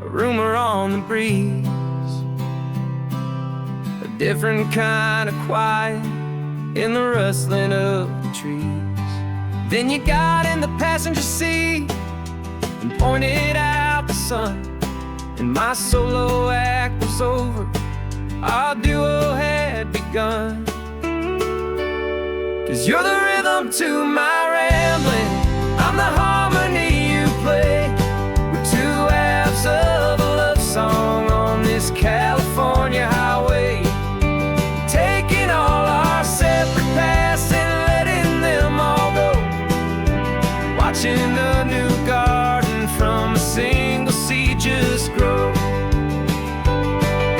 a rumor on the breeze, a different kind of quiet in the rustling of the trees. Then you got in the passenger seat and pointed out the sun, and my solo act was over, our duo had begun. 'Cause you're the rhythm to my rambling, I'm the harmony you play. We're two halves of a love song on this California highway, taking all our separate paths and letting them all go, watching a new garden from a single seed just grow.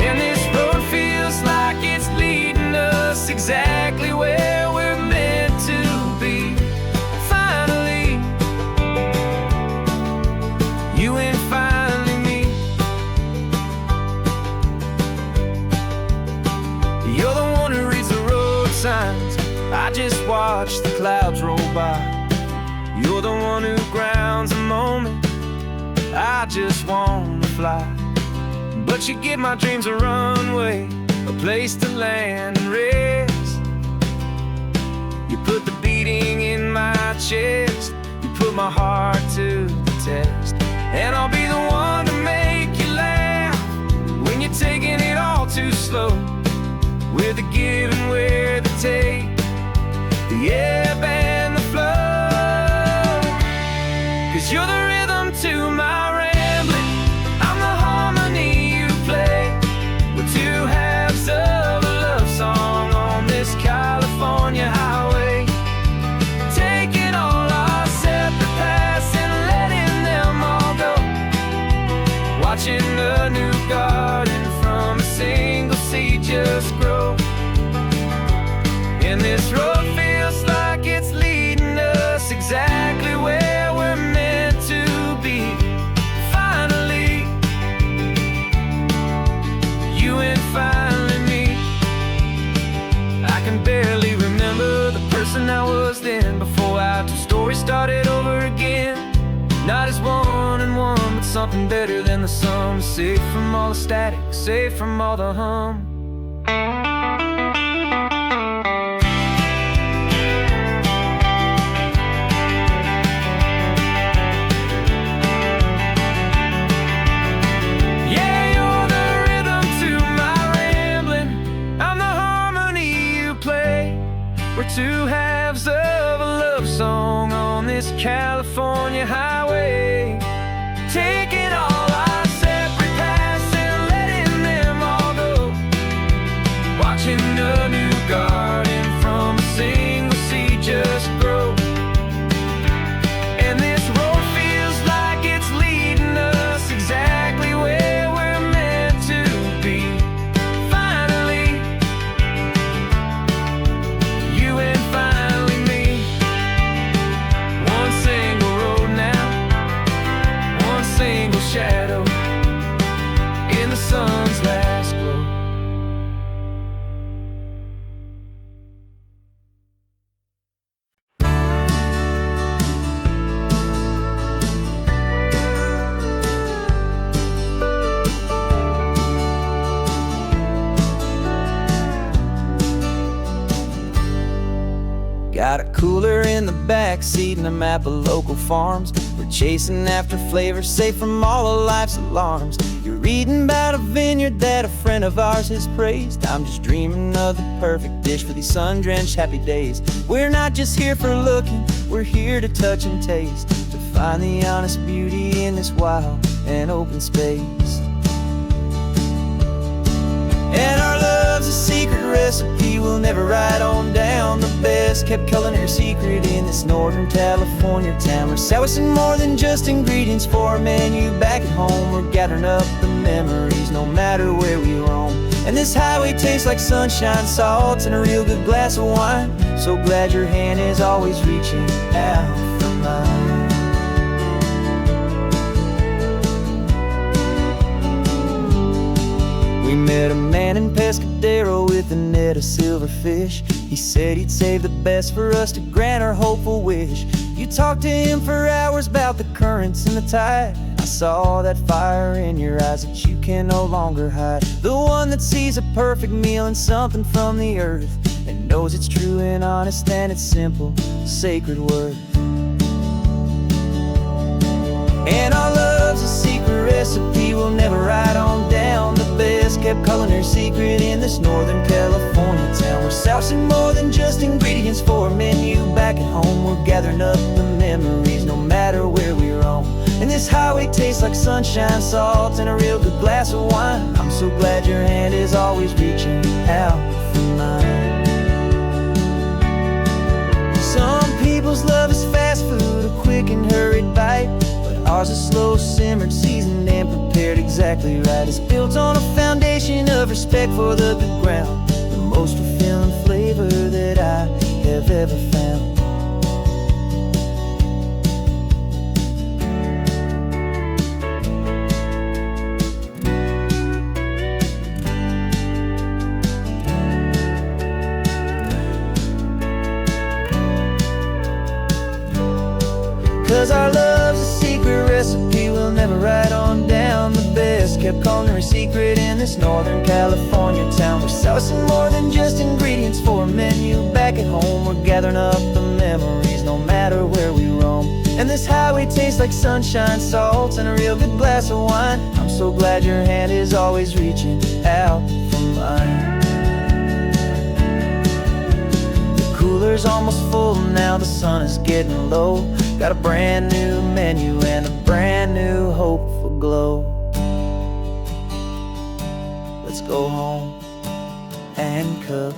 And this road feels like it's leading us exactly where we're meant to be. Finally, you and finally me. You're the one who reads the road signs, I just watch the clouds roll by. You're the one who grounds a moment, I just wanna fly. But you give my dreams a runway, a place to land and rest. You put the beating in my chest, you put my heart to the test. goodbye, two stories started over again. Not as one and one, but something better than the sum. Safe from all the static, safe from all the hum. Yeah, you're the rhythm to my rambling. I'm the harmony you play. We're two halves of a love song on this California highway, taking all our separate paths and letting them all go, watching a new garden from a single seed just grow. And this road feels like it's leading us exactly where we're meant to be. Finally, you and finally me. One single road now, one single shadow in the sun's last glow. Got a cooler in the back seat and a map of local farms. We're chasing after flavor, safe from all of life's alarms. You're reading about a vineyard that a friend of ours has praised. I'm just dreaming of the perfect dish for these sun-drenched happy days. We're not just here for looking, we're here to touch and taste, to find the honest beauty in this wild and open space. And our love's a secret recipe we'll never write on down. The best kept culinary secret in this Northern California town. We're sourcing more than just ingredients for a menu back at home. We're gathering up the memories no matter where we roam. And this highway tastes like sunshine, salt, and a real good glass of wine. So glad your hand is always reaching out for mine. We met a man in Pescadero with a net of silverfish. He said he'd save the best for us to grant our hopeful wish. You talked to him for hours about the currents and the tide. I saw that fire in your eyes that you can no longer hide. The one that sees a perfect meal and something from the earth, and knows it's true and honest and it's simple, sacred worth. And our love's a secret recipe we'll never write on down. The best kept culinary secret in this Northern California town. We're sourcing more than just ingredients for a menu back at home. We're gathering up the memories no matter where we roam. And this highway tastes like sunshine, salt, and a real good glass of wine. I'm so glad your hand is always reaching out for mine. Some people's love is fast food, a quick and hurried bite. Ours is slow simmered, seasoned and prepared exactly right. It's built on a foundation of respect for the good ground, the most fulfilling flavor that I have ever found. 'Cause our love's a secret recipe we'll never write on down. The best kept culinary secret in this Northern California town. We're sourcing more than just ingredients for a menu back at home. We're gathering up the memories no matter where we roam. And this highway tastes like sunshine, salt, and a real good glass of wine. I'm so glad your hand is always reaching out for mine. The cooler's almost full now, the sun is getting low. Got a brand new menu and a brand new hopeful glow. Let's go home and cook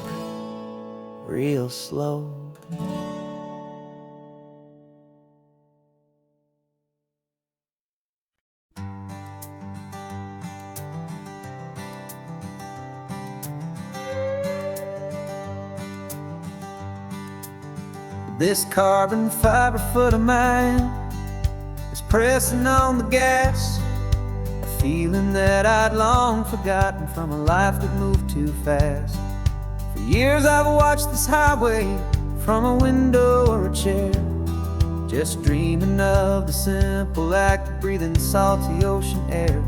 real slow. This carbon fiber foot of mine is pressing on the gas, a feeling that I'd long forgotten from a life that moved too fast. For years I've watched this highway from a window or a chair, just dreaming of the simple act of breathing salty ocean air.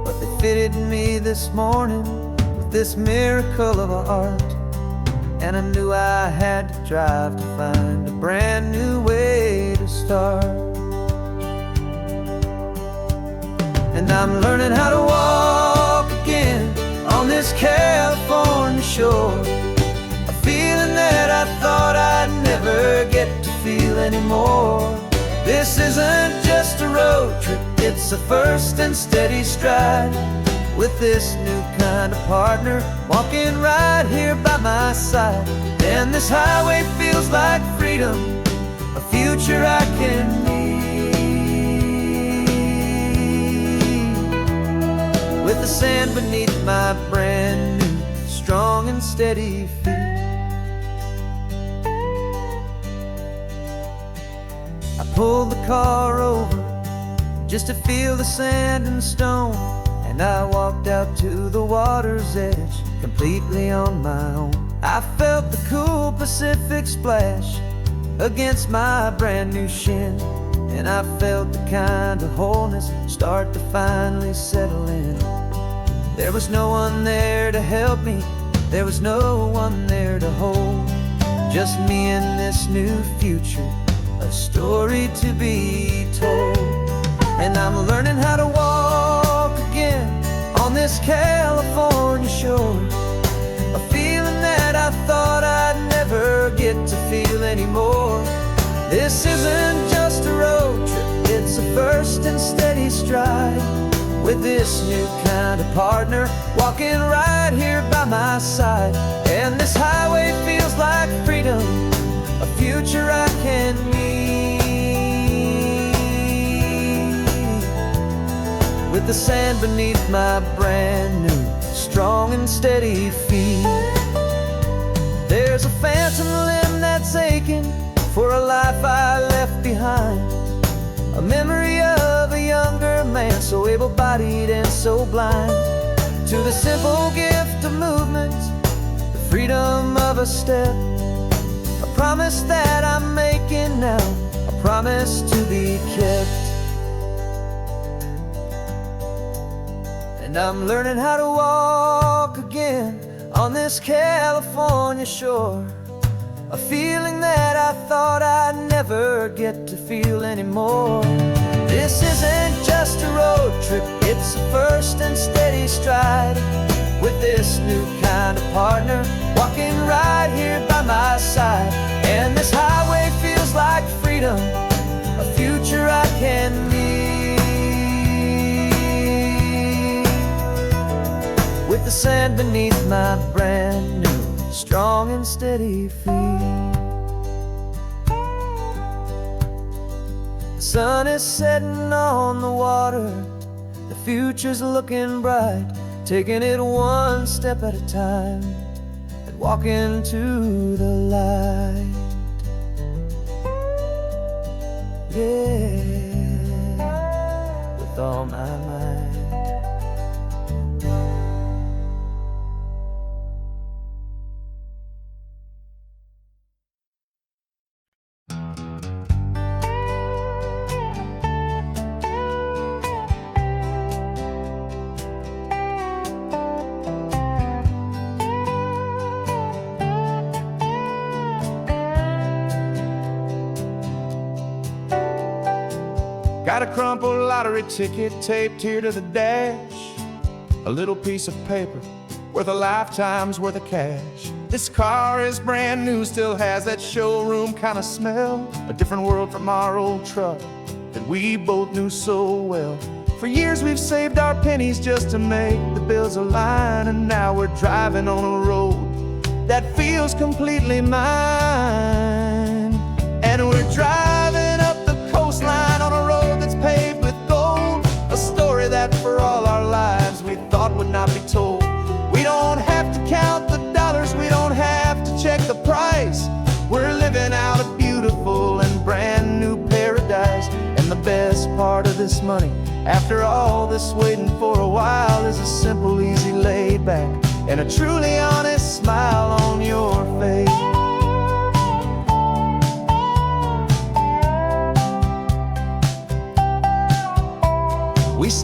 But they fitted me this morning with this miracle of art, and I knew I had to drive to find a brand new way to start. And I'm learning how to walk again on this California shore, a feeling that I thought I'd never get to feel anymore. This isn't just a road trip, it's a first and steady stride, with this new kind of partner walking right here by my side. And this highway feels like freedom, a future I can need, with the sand beneath my brand new strong and steady feet. I pulled the car over just to feel the sand and stone, and I walked out to the water's edge completely on my own. I felt the cool Pacific splash against my brand new shin, and I felt the kind of wholeness start to finally settle in. There was no one there to help me, there was no one there to hold, just me and this new future, a story to be told. And I'm learning how to walk again on this California shore, a feeling that I thought I'd never get to feel anymore. This isn't just a road trip, it's a first and steady stride, with this new kind of partner walking right here by my side. And this highway feels like freedom, a future I can meet, with the sand beneath my brand new strong and steady feet. There's a phantom limb that's aching for a life I left behind, a memory of a younger man, so able-bodied and so blind, to the simple gift of movement, the freedom of a step, a promise that I'm making now, a promise to be kept. And I'm learning how to walk again on this California shore, a feeling that I thought I'd never get to feel anymore. This isn't just a road trip, it's a first and steady stride, with this new kind of partner walking right here by my side. And this highway feels like freedom, a future I can meet, with the sand beneath my brand new strong and steady feet. The sun is setting on the water, the future's looking bright, taking it one step at a time and walking to the light. Yeah, with all my might. Got a crumpled lottery ticket taped here to the dash, a little piece of paper worth a lifetime's worth of cash. This car is brand new, still has that showroom kind of smell, a different world from our old truck that we both knew so well. For years we've saved our pennies just to make the bills align, and now we're driving on a road that feels completely mine. And we're driving up the coastline on a road that's paved with gold, a story that for all our lives we thought would not be told. We don't have to count the dollars, we don't have to check the price. We're living out a beautiful and brand new paradise. And the best part of this money, after all this waiting for a while, is a simple, easy, laid back and a truly honest smile on your face.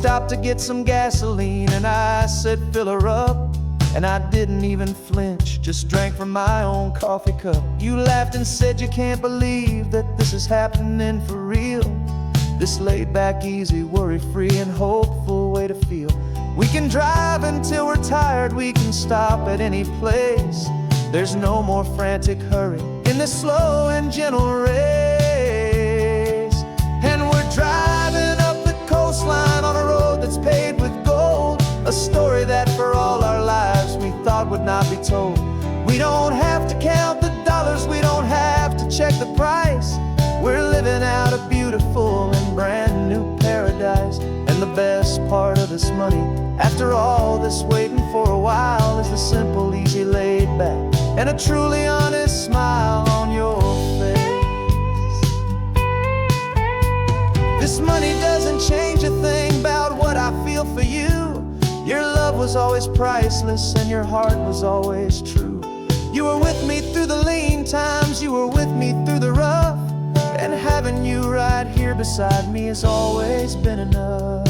stopped to get some gasoline, and I said, fill her up. And I didn't even flinch, just drank from my own coffee cup. You laughed and said you can't believe that this is happening for real. This laid back, easy, worry-free and hopeful way to feel. We can drive until we're tired, we can stop at any place. There's no more frantic hurry in this slow and gentle race. And we're driving up the coastline on a road that's paved with gold, a story that for all our lives we thought would not be told. We don't have to count the dollars, we don't have to check the price. We're living out a beautiful and brand new paradise. And the best part of this money, after all this waiting for a while, is the simple, easy, laid back, and a truly honest smile on your face. This money doesn't change a thing about what I feel for you. Your love was always priceless and your heart was always true. You were with me through the lean times, you were with me through the rough, and having you right here beside me has always been enough.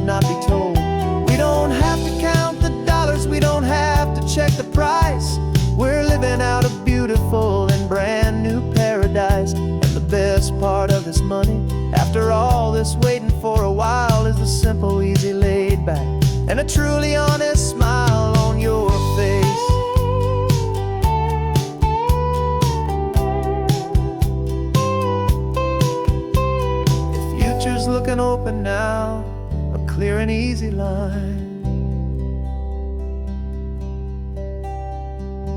Not be told. We don't have to count the dollars, we don't have to check the price. We're living out a beautiful and brand new paradise. And the best part of this money, after all this waiting for a while, is the simple, easy, laid back, and a truly honest smile on your face. The future's looking open now, clear and easy line.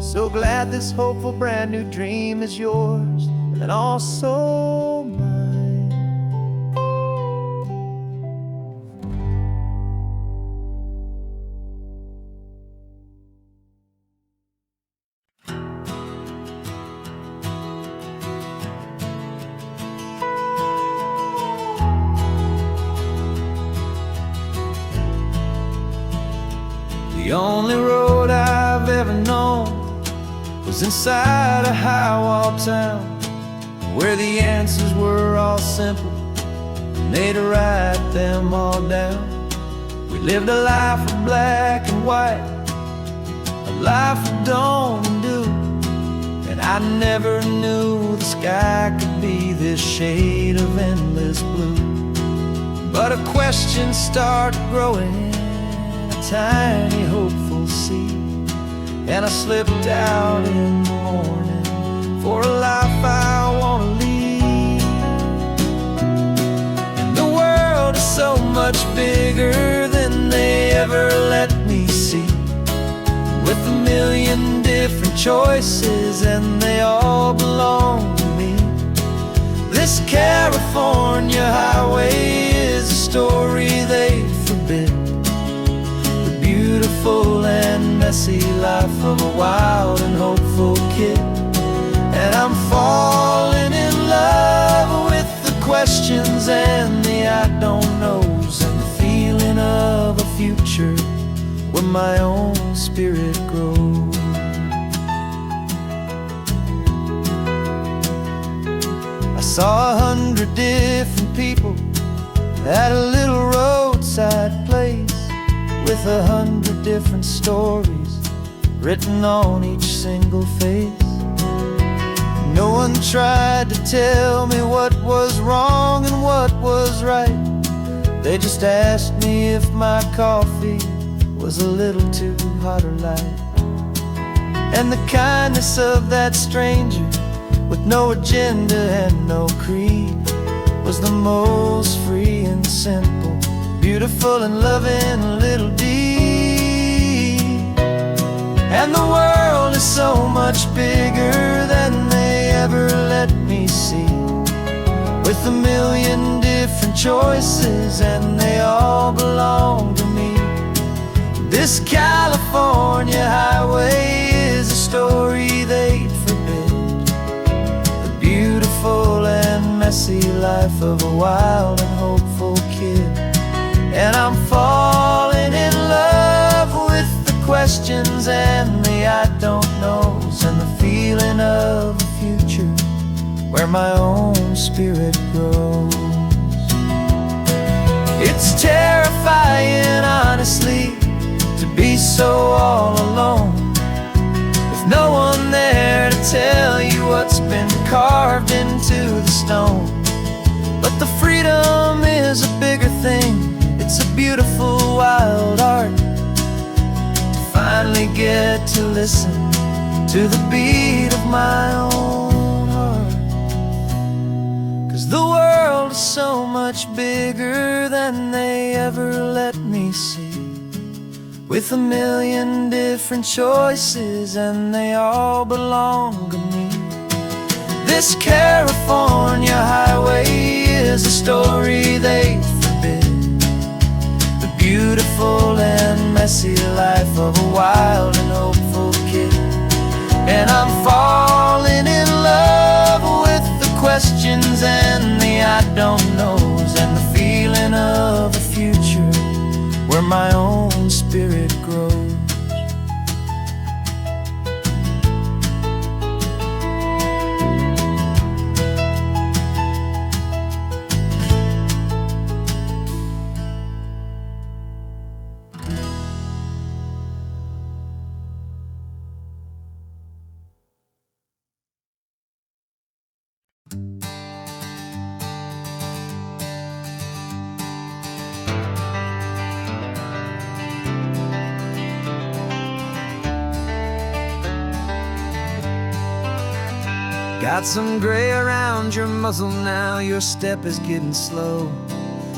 So glad this hopeful brand new dream is yours and also mine. The only road I've ever known was inside a high-wall town, where the answers were all simple, and they'd write them all down. We lived a life of black and white, a life of dawn and dew, and I never knew the sky could be this shade of endless blue. But a question started growing, tiny hopeful seed, and I slipped out in the morning for a life I want to lead. And the world is so much bigger than they ever let me see, with a million different choices and they all belong to me. This California highway is a story they forbid, beautiful and messy life of a wild and hopeful kid. And I'm falling in love with the questions and the I don't knows, and the feeling of a future where my own spirit grows. I saw 100 different people at a little roadside place, with 100 different stories written on each single face. No one tried to tell me what was wrong and what was right. They just asked me if my coffee was a little too hot or light. And the kindness of that stranger, with no agenda and no creed, was the most free and simple, beautiful and loving little deed. And the world is so much bigger than they ever let me see, with a million different choices and they all belong to me. This California California highway is a story they'd forbid. The beautiful and messy life of a wild and hopeful kid. And I'm falling in love with the questions and the I don't knows, and the feeling of a future where my own spirit grows. It's terrifying, honestly, to be so all alone, with no one there to tell you what's been carved into the stone. But the freedom is a bigger thing. It's a beautiful wild art to finally get to listen to the beat of my own heart. 'Cause the world is so much bigger than they ever let me see, with a million different choices and they all belong to me. This California highway is a story they forbid. The beautiful and messy life of a wild and hopeful kid. And I'm falling in love with the questions and the I don't knows, and the feeling of a future where my own spirit grows. Got some gray around your muzzle now, your step is getting slow,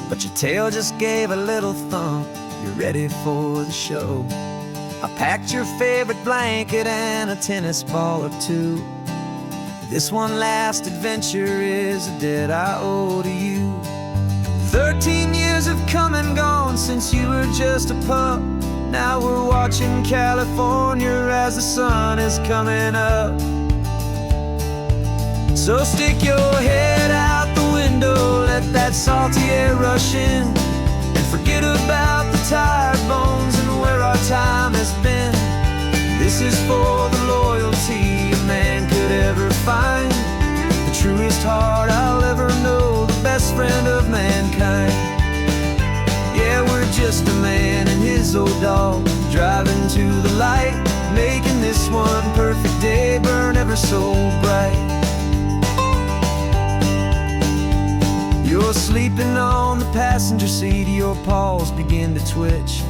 but your tail just gave a little thump, you're ready for the show. I packed your favorite blanket and a tennis ball or two. This one last adventure is a debt I owe to you. 13 years have come and gone since you were just a pup. Now we're watching California as the sun is coming up. So stick your head out the window, let that salty air rush in, and forget about the tired bones and where our time has been. This is for the loyalty a man could ever find, the truest heart I'll ever know, the best friend of mankind. Yeah, we're just a man and his old dog, driving to the light, making this one perfect day burn ever so bright. You're sleeping on the passenger seat, your paws begin to twitch,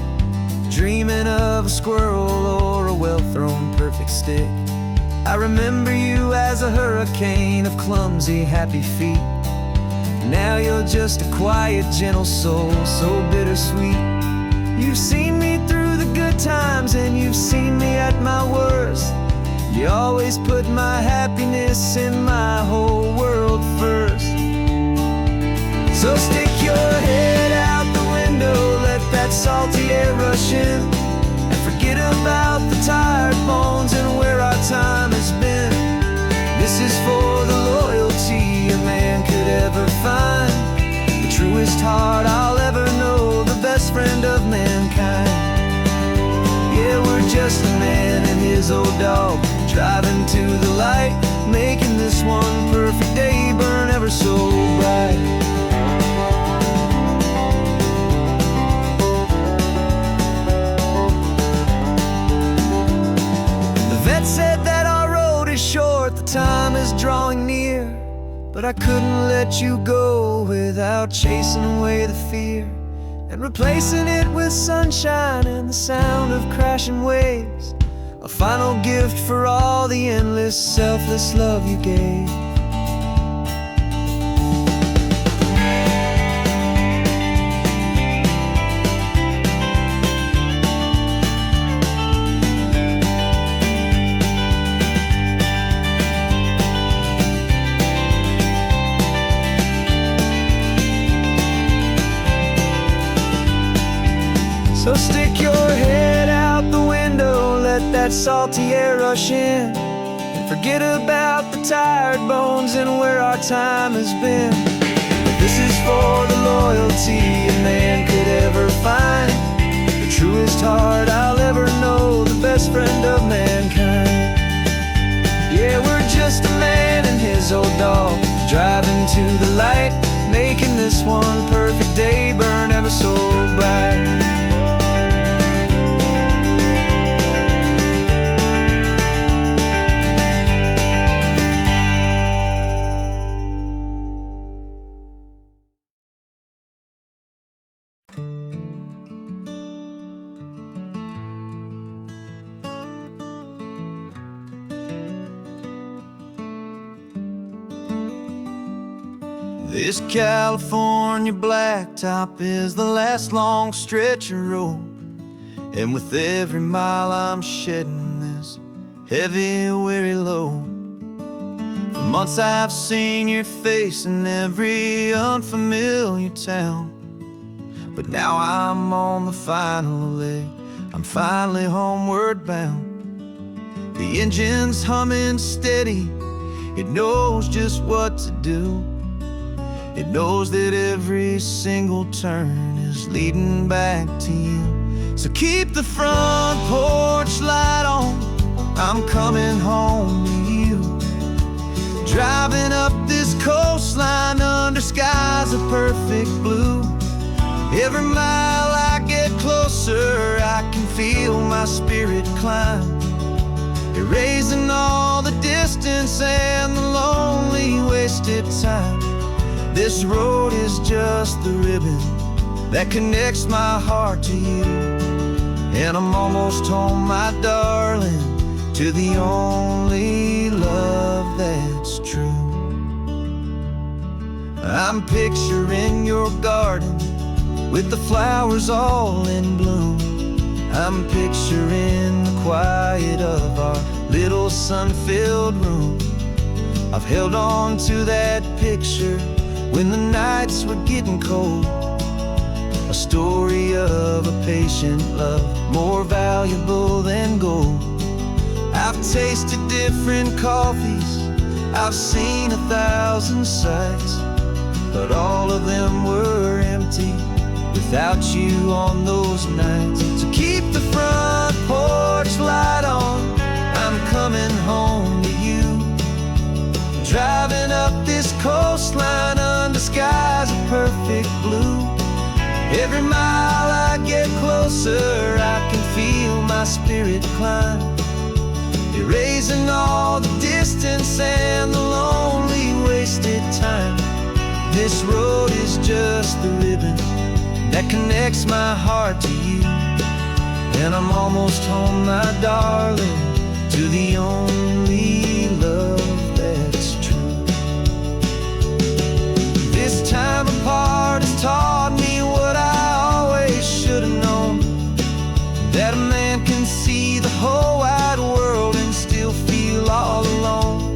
dreaming of a squirrel or a well-thrown perfect stick. I remember you as a hurricane of clumsy, happy feet. Now you're just a quiet, gentle soul, so bittersweet. You've seen me through the good times and you've seen me at my worst. You always put my happiness in my whole world first. So stick your head out the window, let that salty air rush in, and forget about the tired bones and where our time has been. This is for the loyalty a man could ever find, the truest heart I'll ever know, the best friend of mankind. Yeah, we're just a man and his old dog, driving to the light, making this one perfect day burn ever so bright. Said that our road is short, the time is drawing near, but I couldn't let you go without chasing away the fear and replacing it with sunshine and the sound of crashing waves, a final gift for all the endless, selfless love you gave. So stick your head out the window, let that salty air rush in, and forget about the tired bones and where our time has been. This is for the loyalty a man could ever find, the truest heart I'll ever know, the best friend of mankind. Yeah, we're just a man and his old dog, driving to the light, making this one perfect day burn ever so bright. This California blacktop is the last long stretch of road, and with every mile I'm shedding this heavy, weary load. For months I've seen your face in every unfamiliar town, but now I'm on the final leg, I'm finally homeward bound. The engine's humming steady, it knows just what to do. It knows that every single turn is leading back to you. So keep the front porch light on, I'm coming home to you. Driving up this coastline under skies of perfect blue. Every mile I get closer, I can feel my spirit climb, erasing all the distance and the lonely wasted time. This road is just the ribbon that connects my heart to you, and I'm almost home, my darling, to the only love that's true. I'm picturing your garden with the flowers all in bloom. I'm picturing the quiet of our little sun-filled room. I've held on to that picture when the nights were getting cold, a story of a patient love, more valuable than gold. I've tasted different coffees, I've seen 1,000 sights, but all of them were empty without you on those nights. So keep the front porch light on, I'm coming home to you. Driving up this coastline under skies of perfect blue. Every mile I get closer, I can feel my spirit climb, erasing all the distance and the lonely wasted time. This road is just the ribbon that connects my heart to you, and I'm almost home, my darling, to the only love that's true. This time apart has taught me what I always should have known, that a man can see the whole wide world and still feel all alone.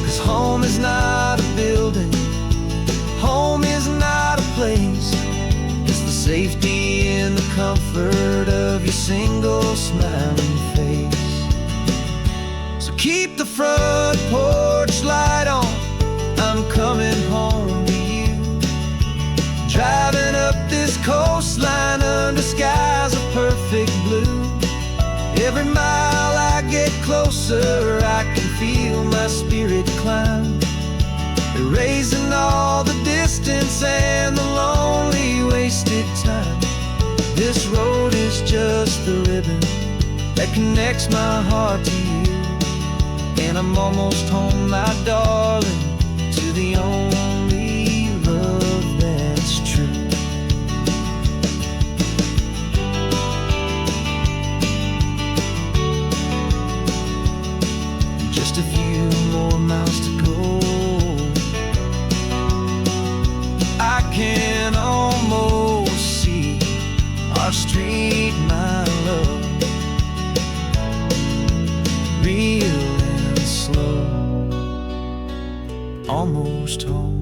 'Cause home is not a building, home is not a place, it's the safety and the comfort of your single smiling face. So keep the front porch light on, I'm coming home to you. Driving up this coastline under skies of perfect blue. Every mile I get closer, I can feel my spirit climb, erasing all the distance and the lonely wasted time. This road is just the ribbon that connects my heart to you, and I'm almost home, my darling, to the only love that's true. Just a few more miles to go, I can almost see our street, my love, real and slow, almost home.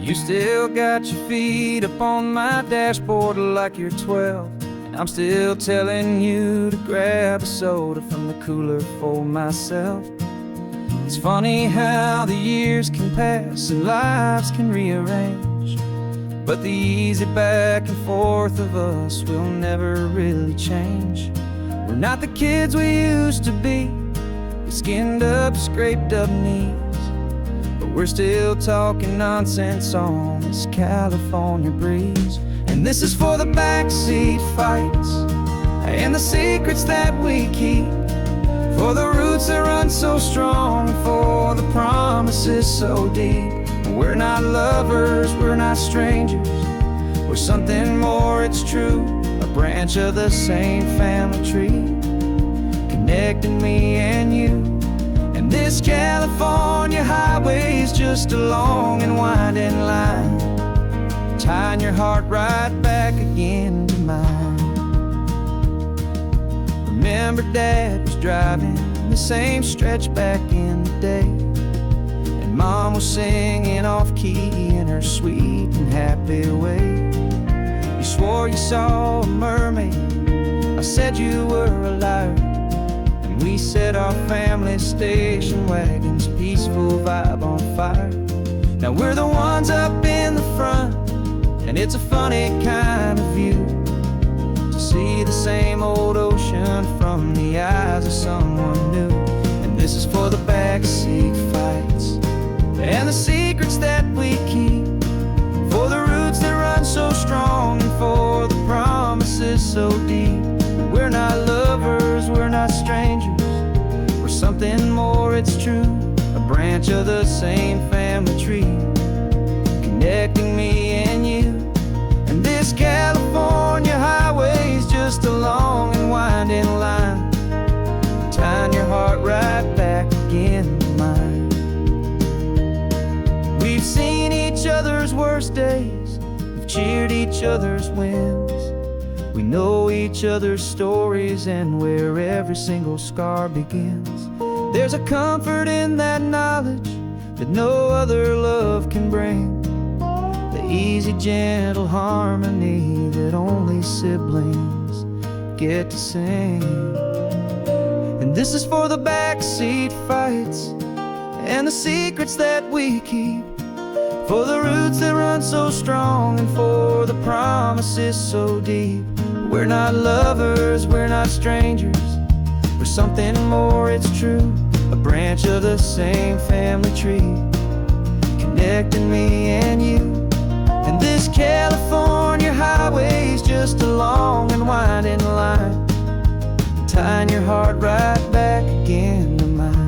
You still got your feet up on my dashboard like you're 12, and I'm still telling you to grab a soda from the cooler for myself. It's funny how the years can pass and lives can rearrange, but the easy back and forth of us will never really change. We're not the kids we used to be, with skinned up, scraped up knees, but we're still talking nonsense on this California breeze. And this is for the backseat fights and the secrets that we keep, for the roots that run so strong, for the promises so deep. We're not lovers, we're not strangers, we're something more, it's true. A branch of the same family tree, connecting me and you. And this California highway is just a long and winding line, tying your heart right back again to mine. Remember Dad was driving the same stretch back in the day, and Mom was singing off-key in her sweet and happy way. You swore you saw a mermaid, I said you were a liar, and we set our family station wagon's peaceful vibe on fire. Now we're the ones up in the front, and it's a funny kind of view to see the same old ocean from the eyes of someone new. And this is for the backseat fights and the secrets that we keep, for the roots that run so strong, and for the promises so deep. We're not lovers, we're not strangers, we're something more, it's true. A branch of the same family tree, connecting me and you. And this California highway is just a long and winding line, tying your heart right back again to mine. We've seen each other's worst days, we've cheered each other's wins, we know each other's stories and where every single scar begins. There's a comfort in that knowledge that no other love can bring, the easy, gentle harmony that only siblings get to sing. And this is for the backseat fights and the secrets that we keep, for the roots that run so strong, and for the promises so deep. We're not lovers, we're not strangers, we're something more, it's true. A branch of the same family tree, connecting me and you. And this California highway is just a long and winding line, tying your heart right back again to mine.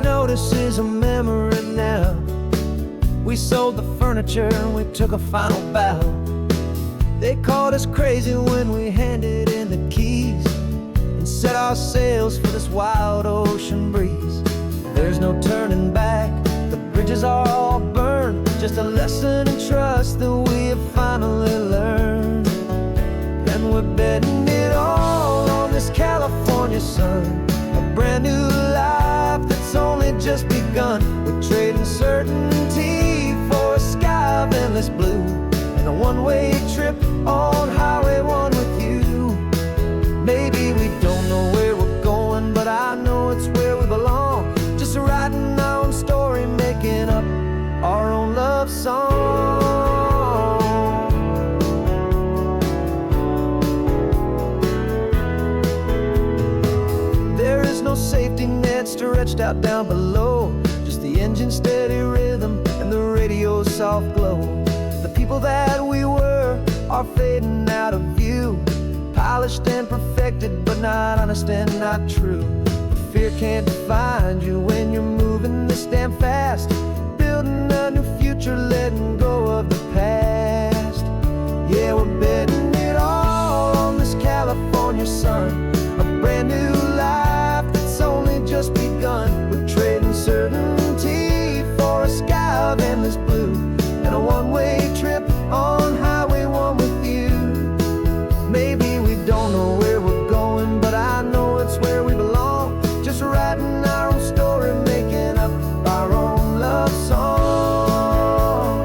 Notice is a memory now. We sold the furniture and we took a final bow. They called us crazy when we handed in the keys and set our sails for this wild ocean breeze. There's no turning back, the bridges are all burned, just a lesson in trust that we have finally learned. And we're betting it all on this California sun, a brand new life that's only just begun. We're trading certainty for a sky of endless blue, and a one-way trip on Highway 1 with you. Maybe we don't know where we're going, but I know it's where we belong. Just writing our own story, making up our own love song. There is no safety net stretched out down below, just the engine's steady rhythm and the radio's soft glow. The people that we were are fading out of view, polished and perfected, but not honest and not true. fear can't find you when you're moving this damn fast, building a new future, letting go of the past. Yeah, we're betting it all on this California sun, a brand new life that's only just begun. We're trading certainty for a sky of endless blue and a one-way trip on Highway 1 with you. Maybe we don't know where we're going, but I know it's where we belong. Just writing our own story, making up our own love song.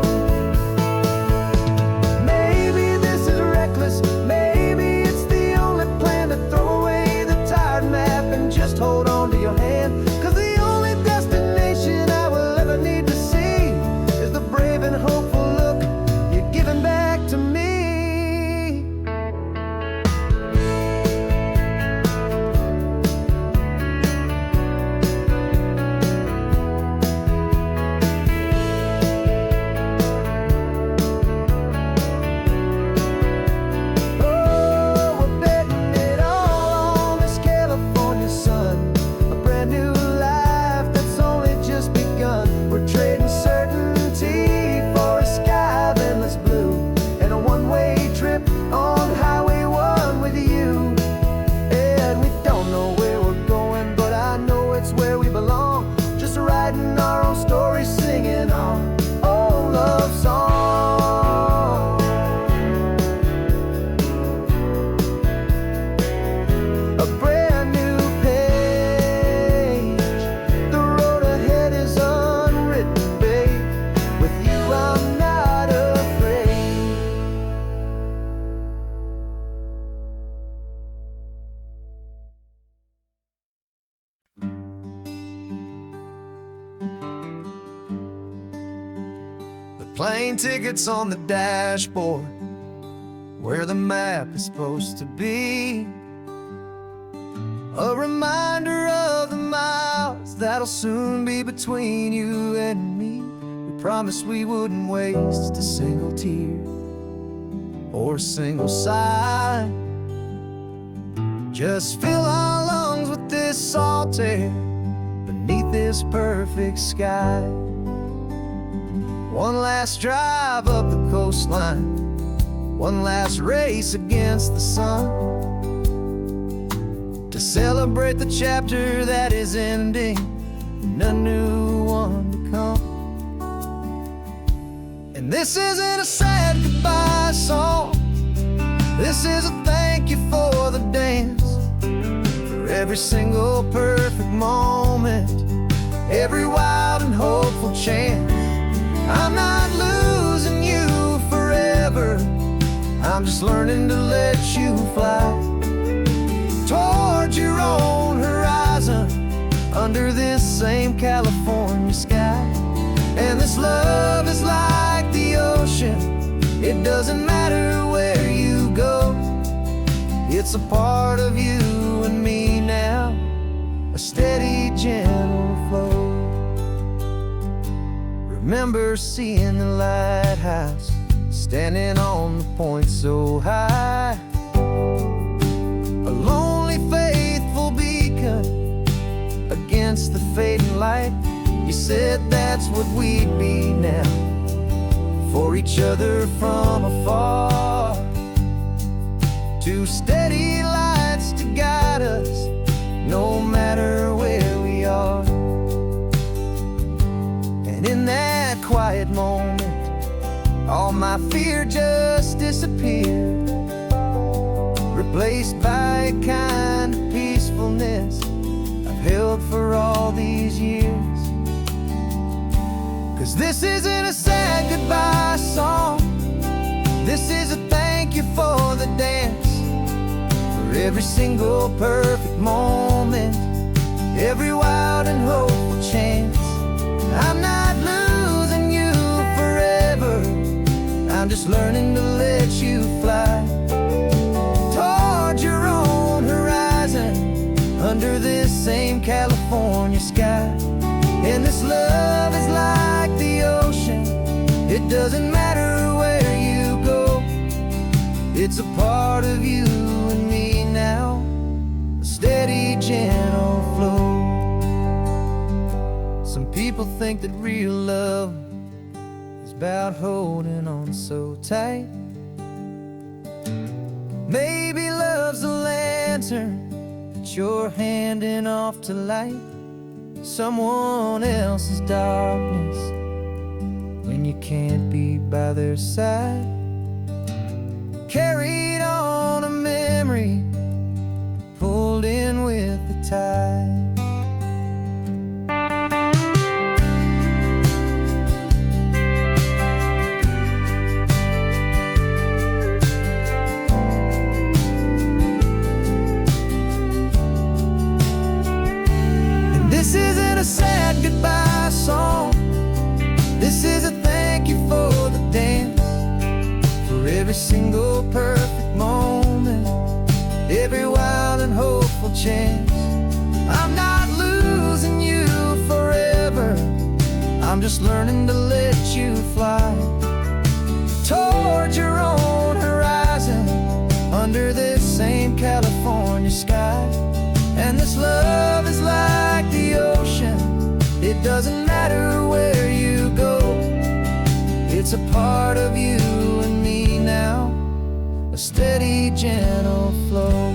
Maybe this is reckless, maybe it's the only plan to throw away the tired map and just hold on to your hand. 'Cause the only destination I will ever need to see is the brave and hopeful look you're giving back to me. Plane tickets on the dashboard, where the map is supposed to be. A reminder of the miles that'll soon be between you and me. We promised we wouldn't waste a single tear or a single sigh. Just fill our lungs with this salt air beneath this perfect sky. One last drive up the coastline, one last race against the sun, to celebrate the chapter that is ending and a new one to come. And this isn't a sad goodbye song, this is a thank you for the dance, for every single perfect moment, every wild and hopeful chance. I'm not losing you forever, I'm just learning to let you fly toward your own horizon, under this same California sky. And this love is like the ocean, it doesn't matter where you go, it's a part of you and me now, a steady, gentle flow. Remember seeing the lighthouse, standing on the point so high, a lonely, faithful beacon against the fading light. You said that's what we'd be now, for each other from afar. Two steady lights to guide us, no matter where we are. And in that quiet moment, all my fear just disappeared, replaced by a kind of peacefulness I've held for all these years. 'Cause this isn't a sad goodbye song, this is a thank you for the dance, for every single perfect moment, every wild and hopeful chance. I'm not losing you forever, I'm just learning to let you fly toward your own horizon, under this same California sky. And this love is like the ocean, it doesn't matter where you go, it's a part of you and me now, a steady, gentle flow. think that real love is about holding on so tight. Maybe love's a lantern that you're handing off to light someone else's darkness when you can't be by their side. Carried on a memory, pulled in with the tide. This isn't a sad goodbye song. This is a thank you for the dance, for every single perfect moment, every wild and hopeful chance. I'm not losing you forever, I'm just learning to let you fly toward your own horizon, under this same California sky. And this love is like the ocean, it doesn't matter where you go, it's a part of you and me now, a steady, gentle flow.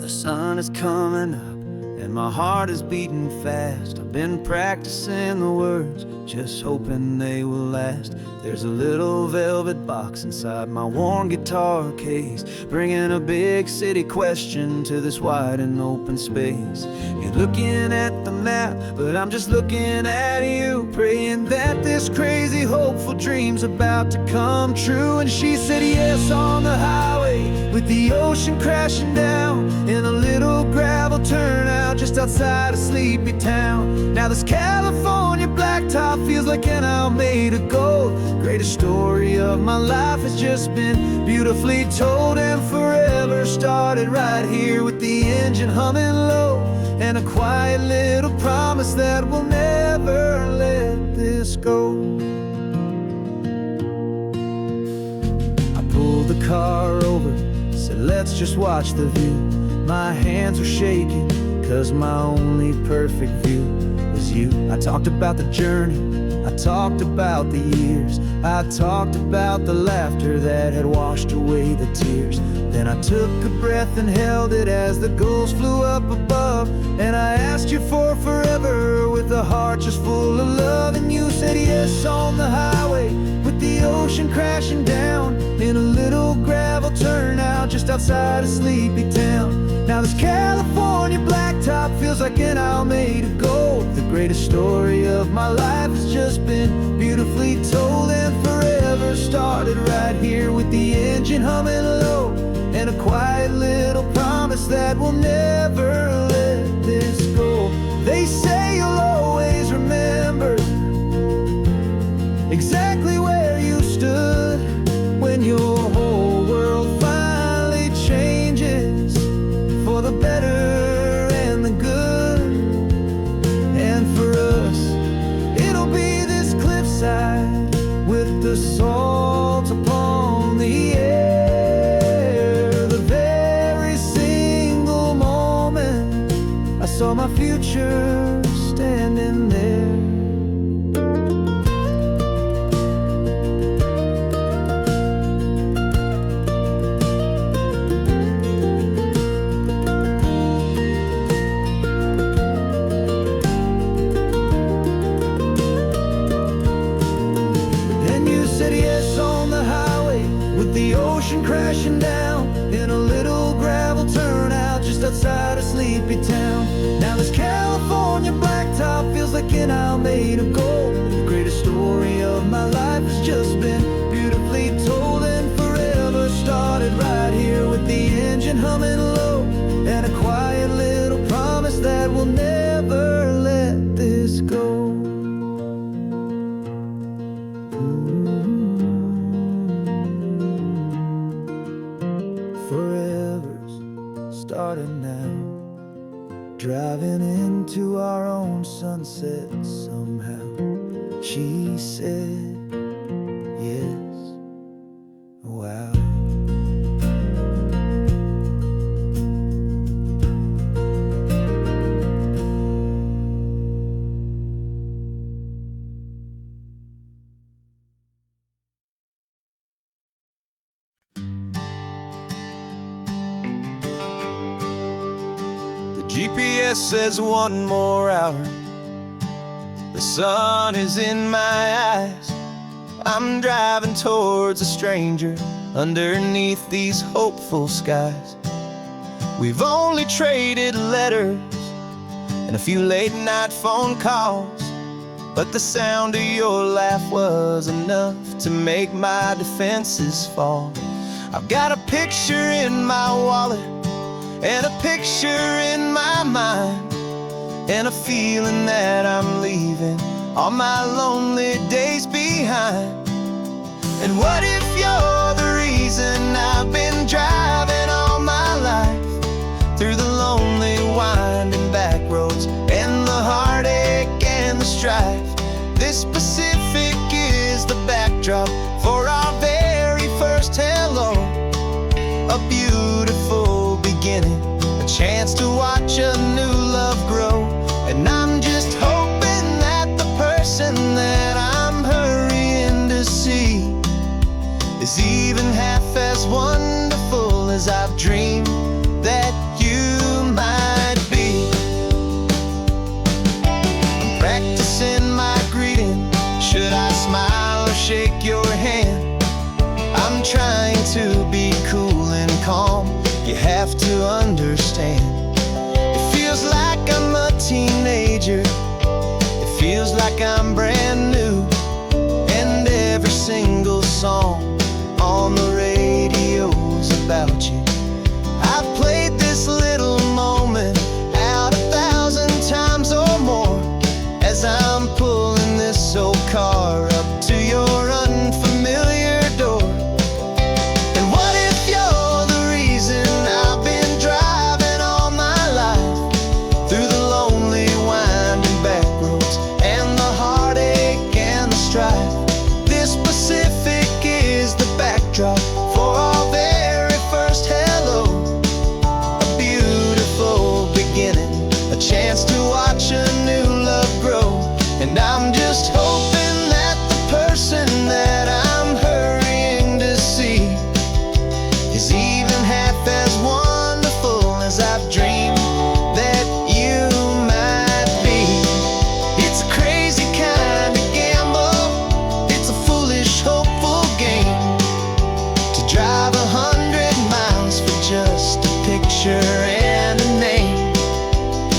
The sun is coming up and my heart is beating fast. I've been practicing the words, just hoping they will last. There's a little velvet box inside my worn guitar case, bringing a big city question to this wide and open space. You're looking at the map, but I'm just looking at you, praying that this crazy hopeful dream's about to come true. And she said yes on the highway, with the ocean crashing down, in a little gravel turnout just outside a sleepy town. Now this California blacktop feels like an owl made of gold. Greatest story of my life has just been beautifully told, and forever started right here with the engine humming low, and a quiet little promise that we'll never let this go. I pulled the car over, said let's just watch the view. My hands were shaking, cause my only perfect view was you. I talked about the journey, I talked about the years, I talked about the laughter that had washed away the tears. Then I took a breath and held it as the gulls flew up above, and I asked you for forever with a heart just full of love. And you said yes on the highway, with the ocean crashing down, in a little gravel turnout just outside a sleepy town. Now this California blacktop feels like an owl made of gold. The greatest story of my life has just been beautifully told, and forever started right here with the engine humming low, and a quiet little promise that we'll never let this go. They say you'll always remember exactly where you stood when your whole world finally changes for the better and the good. And for us, it'll be this cliffside with the salt upon the air. The very single moment I saw my future standing there. The ocean crashing down, in a little gravel turnout just outside a sleepy town. Now this California blacktop feels like an owl made of gold. The greatest story of my life has just been beautifully told, and forever started right here with the engine humming low, and a quiet little promise that we'll never let this go. Forever's starting now. driving into our own sunset somehow. She said, yes, wow. GPS says 1 more hour. The sun is in my eyes. I'm driving towards a stranger underneath these hopeful skies. We've only traded letters and a few late night phone calls, but the sound of your laugh was enough to make my defenses fall. I've got a picture in my wallet and a picture in my mind, and a feeling that I'm leaving all my lonely days behind. And what if you're the reason I've been driving all my life, through the lonely winding back roads and the heartache and the strife? This Pacific is the backdrop for our very first hello. A beautiful beginning, a chance to watch a new love grow. And I'm just hoping that the person that I'm hurrying to see is even half as wonderful as I've dreamed that you might be. I'm practicing my greeting. Should I smile or shake your hand? I'm trying to be cool and calm. You have to understand. It feels like I'm a teenager. It feels like I'm brand new. And every single song on the radio's about you. I've played this little moment out 1,000 times or more as I'm pulling this old car up to your unfamiliar door. And what if you're the reason I've been driving all my life, through the lonely winding back roads and the heartache and the strife? This Pacific is the backdrop for our very first hello. A beautiful beginning, a chance to watch a new love grow. And I'm just hoping that the person that I'm hurrying to see is even half as wonderful as I've dreamed that you might be. It's a crazy kind of gamble. It's a foolish, hopeful game to drive 100 miles for just a picture and a name.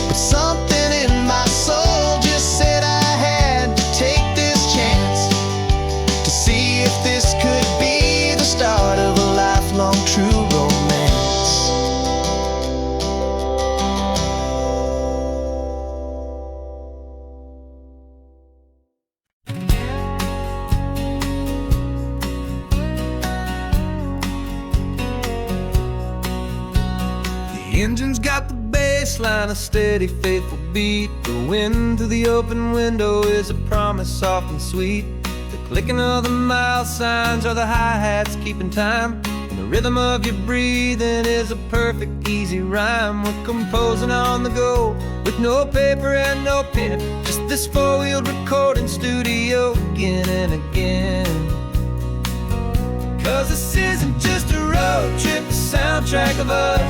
But something in my soul just said I had to take this chance to see if this could be the start of a lifelong true romance. The engine's got the bass line, a steady, faithful beat. The wind through the open window is a promise soft and sweet. The clicking of the mile signs are the hi-hats keeping time, and the rhythm of your breathing is a perfect, easy rhyme. We're composing on the go with no paper and no pen, just this four-wheeled recording studio again and again. Cause this isn't just a road trip, the soundtrack of us.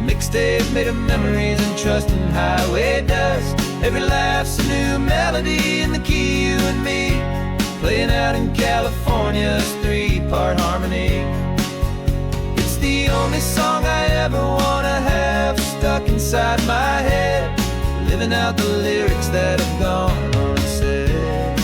Mixtape made of memories and trust in highway dust. Every laugh's a new melody in the key, you and me, playing out in California's 3-part harmony. It's the only song I ever wanna have stuck inside my head, living out the lyrics that have gone unsaid.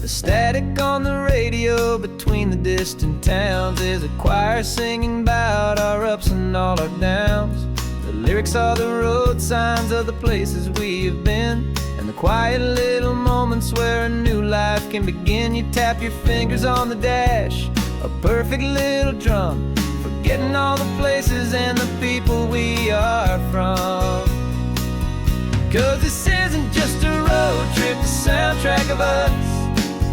The static on the radio between the distant towns is a choir singing about our ups and all our downs. The lyrics are the road signs of the places we have been, and the quiet little moments where a new life can begin. You tap your fingers on the dash, a perfect little drum, forgetting all the places and the people from. 'Cause this isn't just a road trip, the soundtrack of us.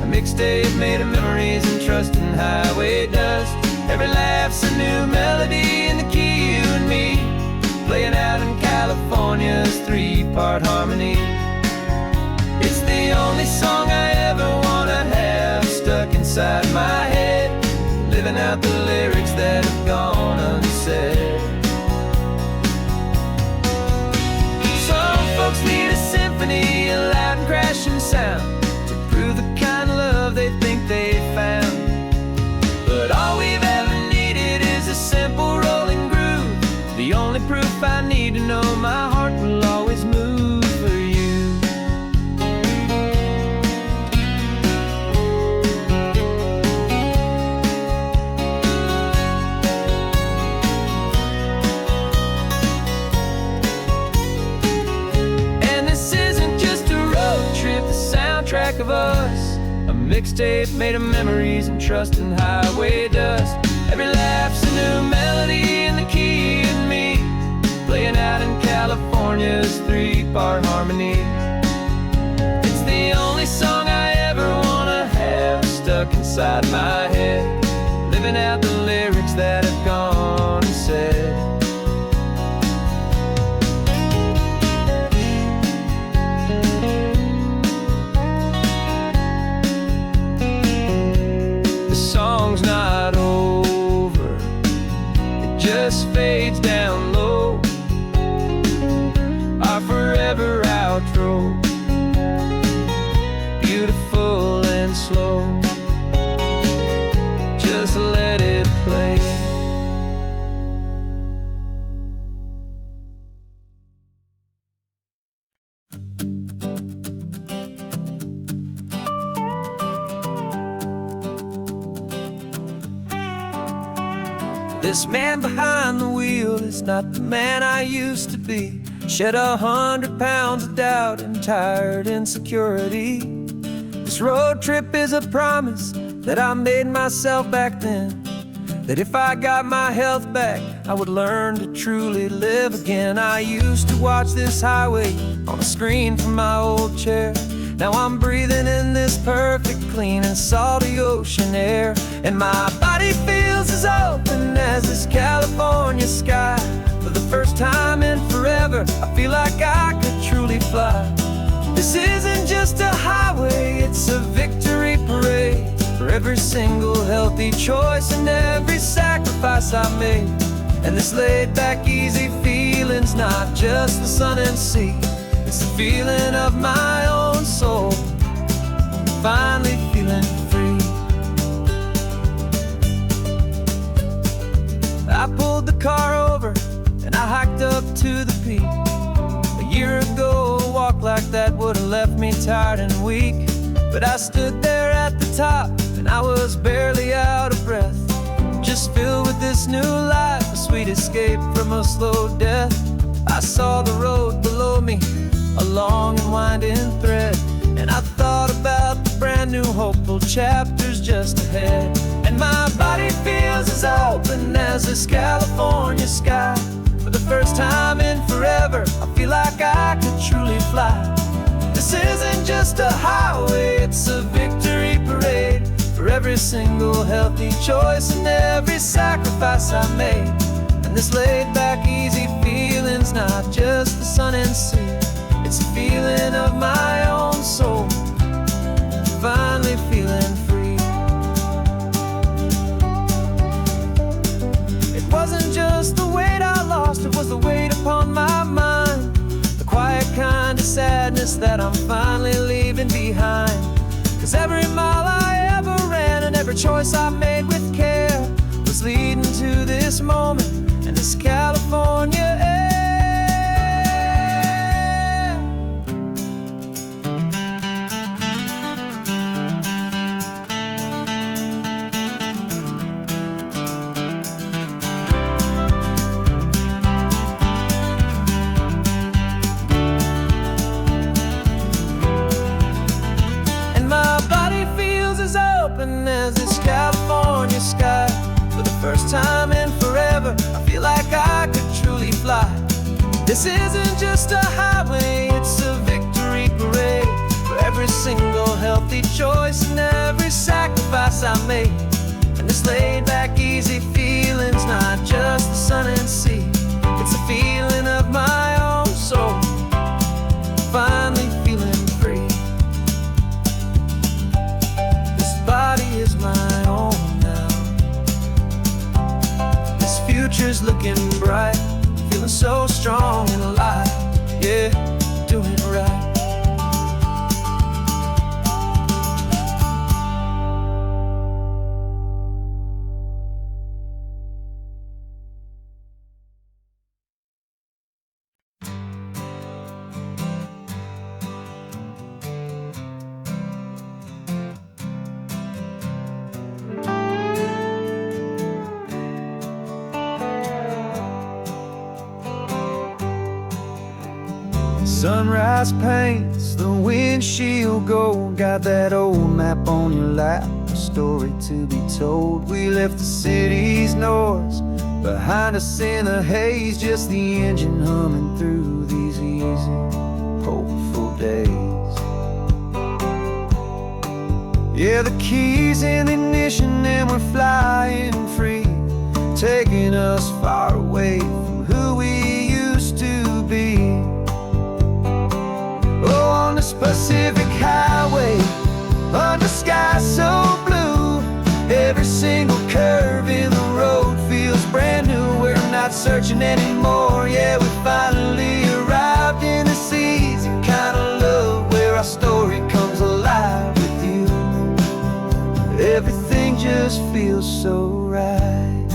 A mixtape made of memories and trust in highway dust. Every laugh's a new melody in the key, you and me, playing out in California's three-part harmony. It's the only song I ever wanna have stuck inside my head, living out the lyrics that have gone unsaid. Some folks need a symphony, a loud and crashing sound, to prove the kind of love they think they found. But all we've ever needed is a simple rolling groove, the only proof I need to know my heart will always move for you. And this isn't just a road trip, the soundtrack of us. A mixtape made of memories and trust in highway dust. Every laugh's a new melody in the key and me, playing out in California's three-part harmony. It's the only song I ever wanna have stuck inside my head, living out the lyrics that have gone unsaid. The song's not over, it just fades down low, our forever outro, beautiful and slow. Just let it play. This man behind the wheel is not the man I used to be. Shed 100 pounds of doubt and tired insecurity. This road trip is a promise that I made myself back then, that if I got my health back, I would learn to truly live again. I used to watch this highway on a screen from my old chair. Now I'm breathing in this perfect, clean and salty ocean air, and my body feels as open as this California sky. For the first time in forever, I feel like I could truly fly. This isn't just a highway, it's a victory parade for every single healthy choice and every sacrifice I made. And this laid-back, easy feeling's not just the sun and sea, it's the feeling of my own soul, finally feeling free. I pulled the car over and I hiked up to the peak. A year ago, a walk like that would have left me tired and weak. But I stood there at the top and I was barely out of breath, just filled with this new life, a sweet escape from a slow death. I saw the road below me, a long and winding thread, and I thought about the brand new hopeful chapters just ahead. And my body feels as open as this California sky. For the first time in forever, I feel like I could truly fly. This isn't just a highway, it's a victory parade for every single healthy choice and every sacrifice I made. And this laid-back, easy feeling's not just the sun and sea, it's a feeling of my own soul, finally feeling free. It wasn't just the weight I lost, it was the weight upon my mind, the quiet kind of sadness that I'm finally leaving behind. 'Cause every mile I ever ran and every choice I made with care was leading to this moment and this California air. As this California sky. For the first time in forever, I feel like I This isn't just a highway, it's a victory parade for every single healthy choice and every sacrifice I made. And this laid back, easy feeling's not just the sun and sea, it's a feeling of my own soul, finally feeling free. This body is my own now. This future's looking bright, feeling so strong and alive. Yeah, doing it right. Sunrise paints the windshield gold. Got that old map on your lap, a story to be told. We left the city's noise behind us in the haze, just the engine humming through these easy, hopeful days. Yeah, the keys in the ignition and we're flying free, taking us far away from who we used to be. Oh, on this Pacific highway, under sky so blue, every single curve in the road feels brand new. We're not searching anymore, yeah, we finally arrived in this easy kind of love where our story comes alive with you. Everything just feels so right.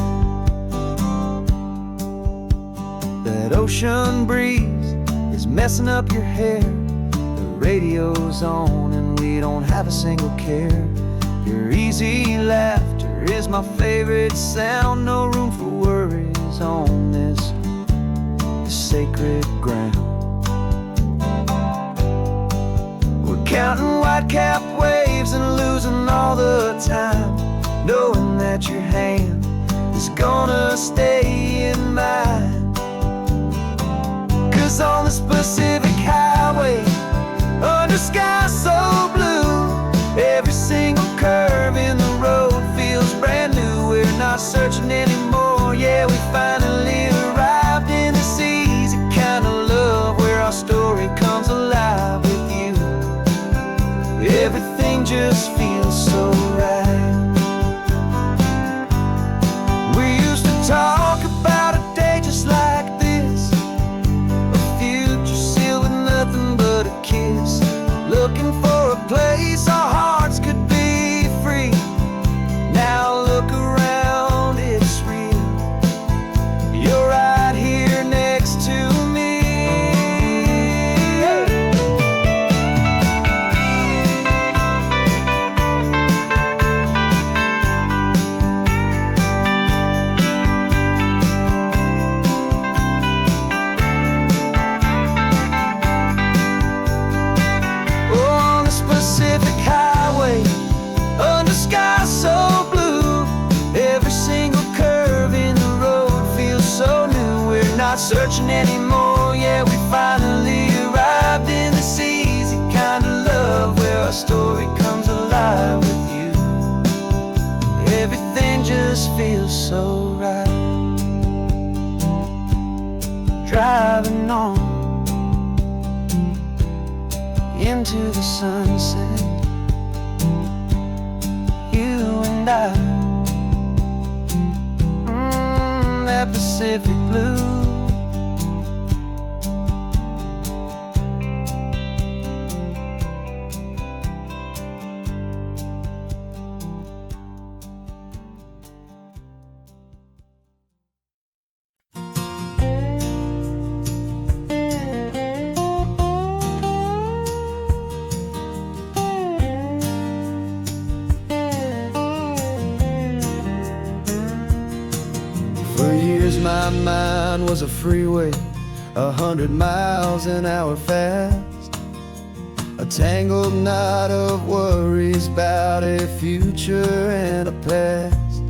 That ocean breeze is messing up your hair, radio's on and we don't have a single care. Your easy laughter is my favorite sound. No room for worries on this sacred ground. We're counting white-capped waves and losing all the time, knowing that your hand is gonna stay in mine. 'Cause on this Pacific highway, under sky so blue, every single curve in the road feels brand new. We're not searching anymore, yeah, we finally arrived in this easy kind of love where our story comes alive with you. Everything just feels so right. We used to talk about a day just like this, a future sealed with nothing but a kiss, looking for a place our hearts could be free. Now look around, it's real. You're right here next to me. Pacific highway, under sky so blue, every single curve in the road feels so new. We're not searching anymore, yeah, we finally arrived in this easy kind of love where our story comes alive with you. Everything just feels so right. Driving on into the sunset, you and I, that Pacific blue. For years my mind was a freeway, 100 miles an hour fast, a tangled knot of worries about a future and a past.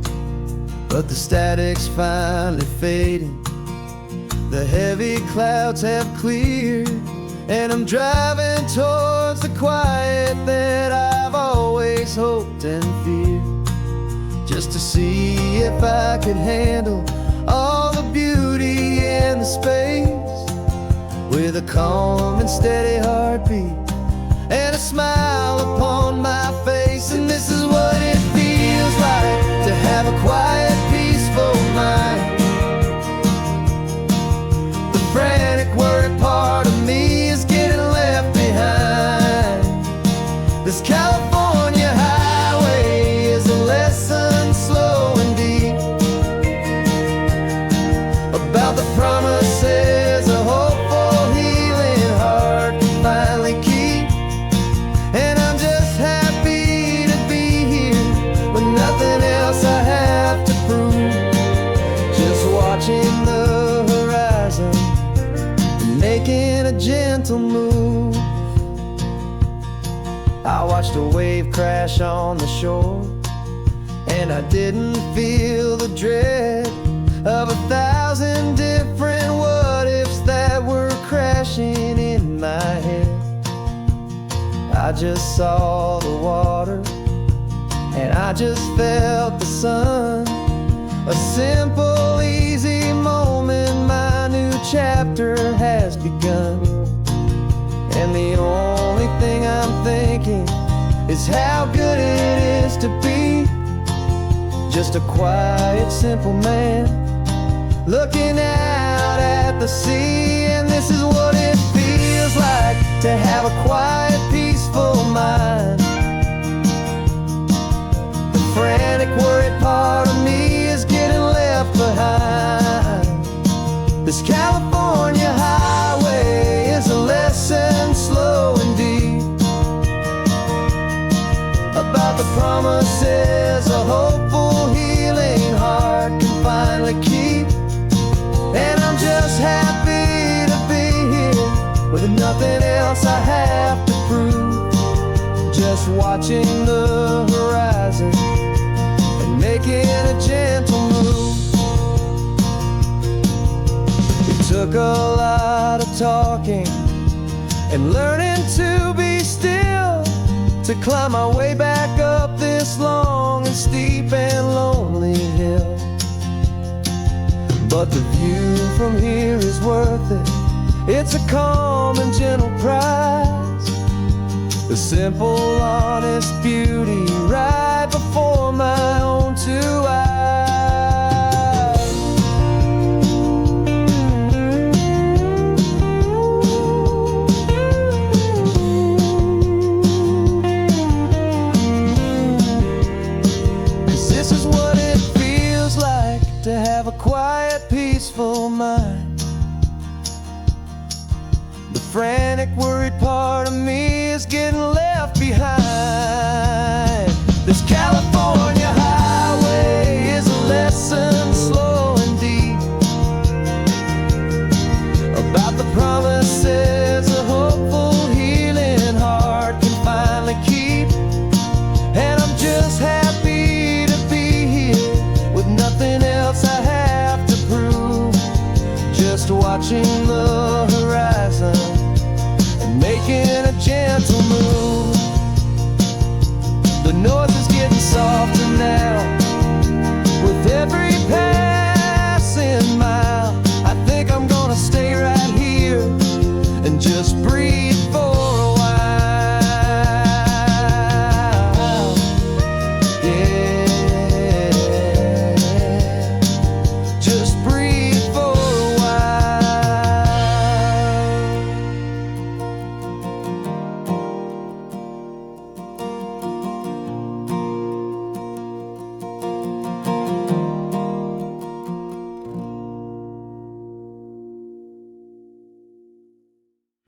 But the static's finally fading, The heavy clouds have cleared, and I'm driving towards the quiet that I've always hoped and feared, just to see if I could handle all the beauty and the space, with a calm and steady heartbeat and a smile upon my face. And this is what it feels like to have a quiet, peaceful mind. The frantic, worried part of me is getting left behind. This California highway is a lesson slow and deep about the promises a hopeful, healing heart can finally keep. And I'm just happy to be here with nothing else I have to prove, just watching the horizon and making a gentle move. I watched a wave crash on the shore, and I didn't feel the dread of 1,000 different what-ifs that were crashing in my head. I just saw the water, and I just felt the sun. A simple, easy moment, my new chapter has begun. And the only thing I'm thinking is how good it is to be just a quiet, simple man looking out at the sea. And this is what it feels like to have a quiet, peaceful mind. The frantic, worried part of me is getting left behind. This California highway is a lesson slow and deep about the promises a hopeful, healing heart can finally keep. And I'm just happy to be here with nothing else I have to prove, just watching the horizon and making a gentle move. It took a lot of talking and learning to be still to climb my way back up this long and steep and lonely hill. But the view from here is worth it. It's a calm and gentle prize, the simple, honest beauty right before my own two eyes. This is what it feels like to have a quiet, peaceful mind. The frantic, worried part of me is getting left behind. This California highway is a lesson slow and deep about the promises a hopeful, healing heart can finally keep. And I'm just happy to be here with nothing else I have to prove, just watching the horizon and making a gentle move.